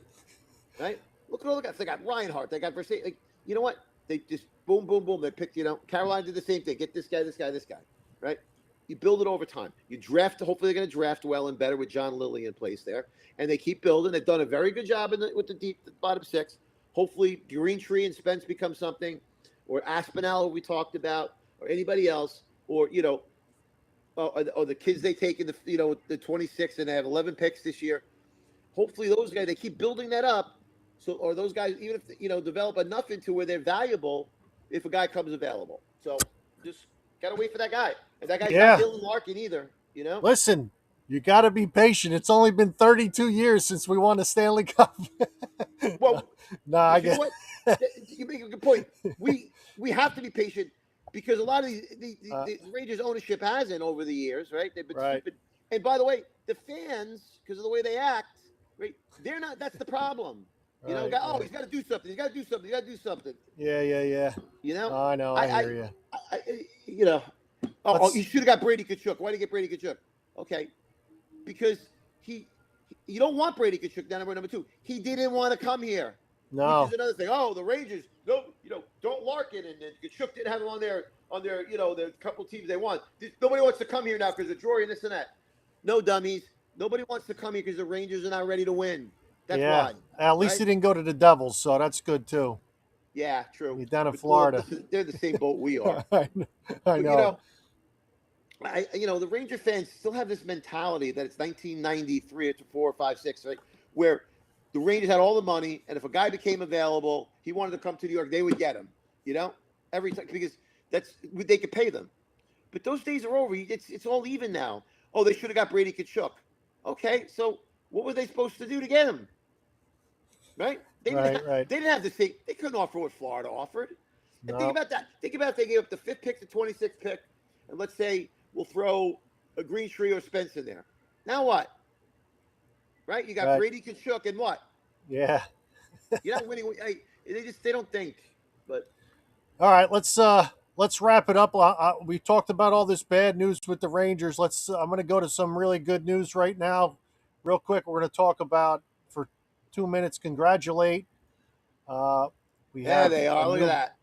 right? Look at all the guys. They got Reinhart. They got Versailles. Like, you know what? They just boom, boom, boom. They picked. Carolina did the same thing. Get this guy, right? You build it over time. You draft. Hopefully, they're going to draft well and better with John Lilly in place there, and they keep building. They've done a very good job with the bottom 6. Hopefully, Green Tree and Spence become something, or Aspinall, who we talked about, or anybody else, or or the kids they take in the 26 and they have 11 picks this year. Hopefully, those guys they keep building that up. So, or those guys, even if develop enough into where they're valuable, if a guy comes available. So, just gotta wait for that guy. And that guy's not Dylan Larkin either. Listen, you got to be patient. It's only been 32 years since we won a Stanley Cup. Well, I guess what? You make a good point. We have to be patient because a lot of the Rangers ownership hasn't over the years, right? They've been stupid. And by the way, the fans, because of the way they act, right? They're not. That's the problem. He's got to do something. He's got to do something. He's got to do something. Yeah. I know. I hear you. You should have got Brady Tkachuk. Why did you get Brady Tkachuk? Okay, because you don't want Brady Tkachuk down number 2. He didn't want to come here. No. Which is another thing. Oh, the Rangers, don't Larkin and Tkachuk didn't have him on their the couple teams they want. Nobody wants to come here now because of Drury and this and that. No, dummies. Nobody wants to come here because the Rangers are not ready to win. That's why. At least he didn't go to the Devils, so that's good too. Yeah, true. He's down in Florida. They're the same boat we are. I know. The Ranger fans still have this mentality that it's 1993 or 4 or 5, 6, right? Where the Rangers had all the money, and if a guy became available, he wanted to come to New York, they would get him. Every time, because they could pay them. But those days are over. It's all even now. Oh, they should have got Brady Tkachuk. Okay, so what were they supposed to do to get him? Right? They didn't have to think. They couldn't offer what Florida offered. And think about that. Think about if they gave up the 5th pick, the 26th pick, and let's say we'll throw a Greentree or Spence in there. Now what? Right? You got Brady Tkachuk and what? Yeah. You're not winning. They don't think. But all right, let's wrap it up. We talked about all this bad news with the Rangers. I'm going to go to some really good news right now, real quick. We're going to talk about for 2 minutes. Congratulate. They are. Look at that.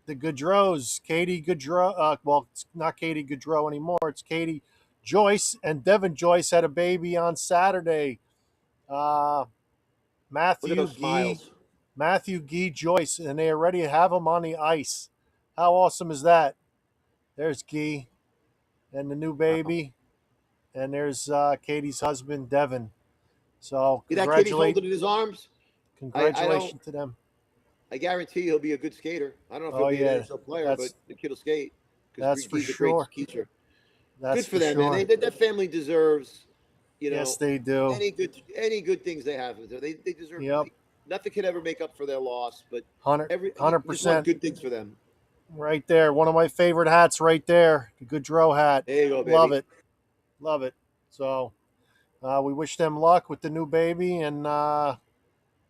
The Gaudreaus, Katie Gaudreau. Well, it's not Katie Gaudreau anymore. It's Katie Joyce and Devin Joyce had a baby on Saturday. Matthew Gee Joyce, and they already have him on the ice. How awesome is that? There's Gee and the new baby, and there's Katie's husband, Devin. So that kid he's holding in his arms? Congratulations to them. I guarantee he'll be a good skater. I don't know if he'll be an NHL player, but the kid will skate. That's for sure. Good for them, man. That family deserves, Yes, they do. Any good things they have. They deserve. Yep. Nothing could ever make up for their loss, but 100%. Good things for them. Right there, one of my favorite hats. Right there, the Gaudreau hat. There you go, baby. Love it. So, we wish them luck with the new baby, and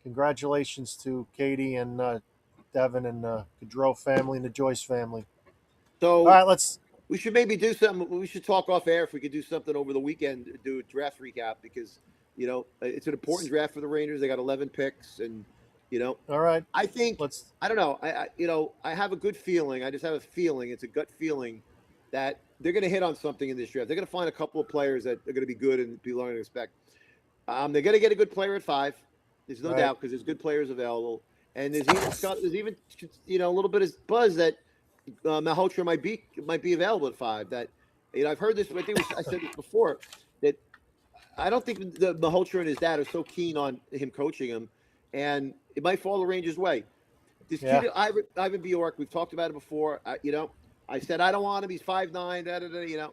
congratulations to Katie and Devin and the Gaudreau family and the Joyce family. So, all right, we should maybe do something. We should talk off air if we could do something over the weekend, do a draft recap, because it's an important draft for the Rangers. They got 11 picks, and all right. I think I don't know. I have a good feeling. I just have a feeling. It's a gut feeling that they're going to hit on something in this draft. They're going to find a couple of players that are going to be good and people aren't going to expect. They're going to get a good player at 5. There's no doubt, because there's good players available, and there's even a little bit of buzz that Malhotra might be available at 5. That I've heard this. I think I said this before, that I don't think the Malhotra and his dad are so keen on him coaching him, and it might fall the Rangers' way. This kid, Ivan Bjork, we've talked about it before. I said I don't want him. He's 5'9",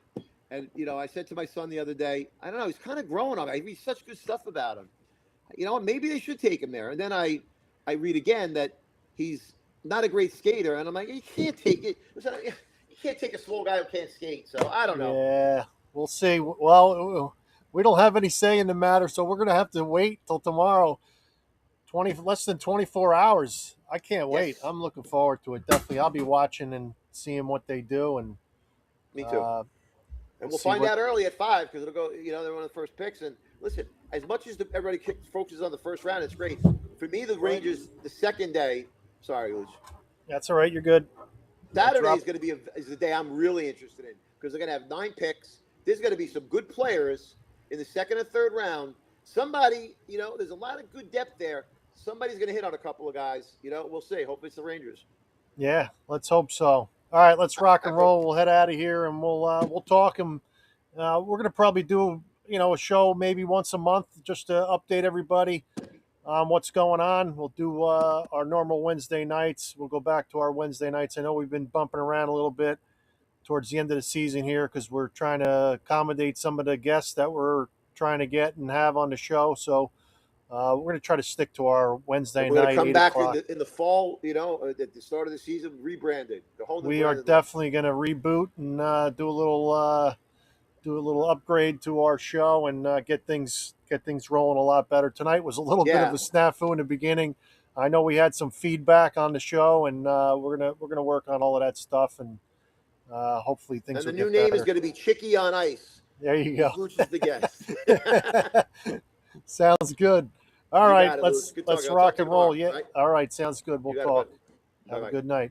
and I said to my son the other day, I don't know. He's kind of growing on me. I read such good stuff about him. Maybe they should take him there. And then I read again that he's not a great skater, and I'm like, you can't take it. You can't take a small guy who can't skate. So I don't know. Yeah, we'll see. Well, we don't have any say in the matter, so we're going to have to wait till tomorrow. Less than 24 hours. I can't wait. Yes. I'm looking forward to it. Definitely, I'll be watching and seeing what they do. And me too. And we'll find out early at 5, because it'll go. They're one of the first picks. And listen, as much as everybody focuses on the first round, it's great. For me, the Rangers, the second day. Sorry, Looch. That's all right. You're good. Saturday is going to be the day I'm really interested in, because they're going to have 9 picks. There's going to be some good players in the second and third round. Somebody, there's a lot of good depth there. Somebody's going to hit on a couple of guys. We'll see. Hope it's the Rangers. Yeah, let's hope so. All right, let's rock and roll. We'll head out of here, and we'll talk. And we're going to probably do a show maybe once a month, just to update everybody on what's going on. We'll do our normal Wednesday nights. We'll go back to our Wednesday nights. I know we've been bumping around a little bit towards the end of the season here, because we're trying to accommodate some of the guests that we're trying to get and have on the show. So we're going to try to stick to our Wednesday night. We're going to come back in the fall, at the start of the season, rebranded. We are definitely going to reboot and do a little upgrade to our show and get things rolling a lot better. Tonight was a little bit of a snafu in the beginning. I know we had some feedback on the show, and we're gonna work on all of that stuff, and hopefully things. And the new name is going to be Chicola on Ice. There you go. Looch is the guest. Sounds good. All right, let's rock and roll. Yeah. Right? All right, sounds good. We'll talk. Have a good night.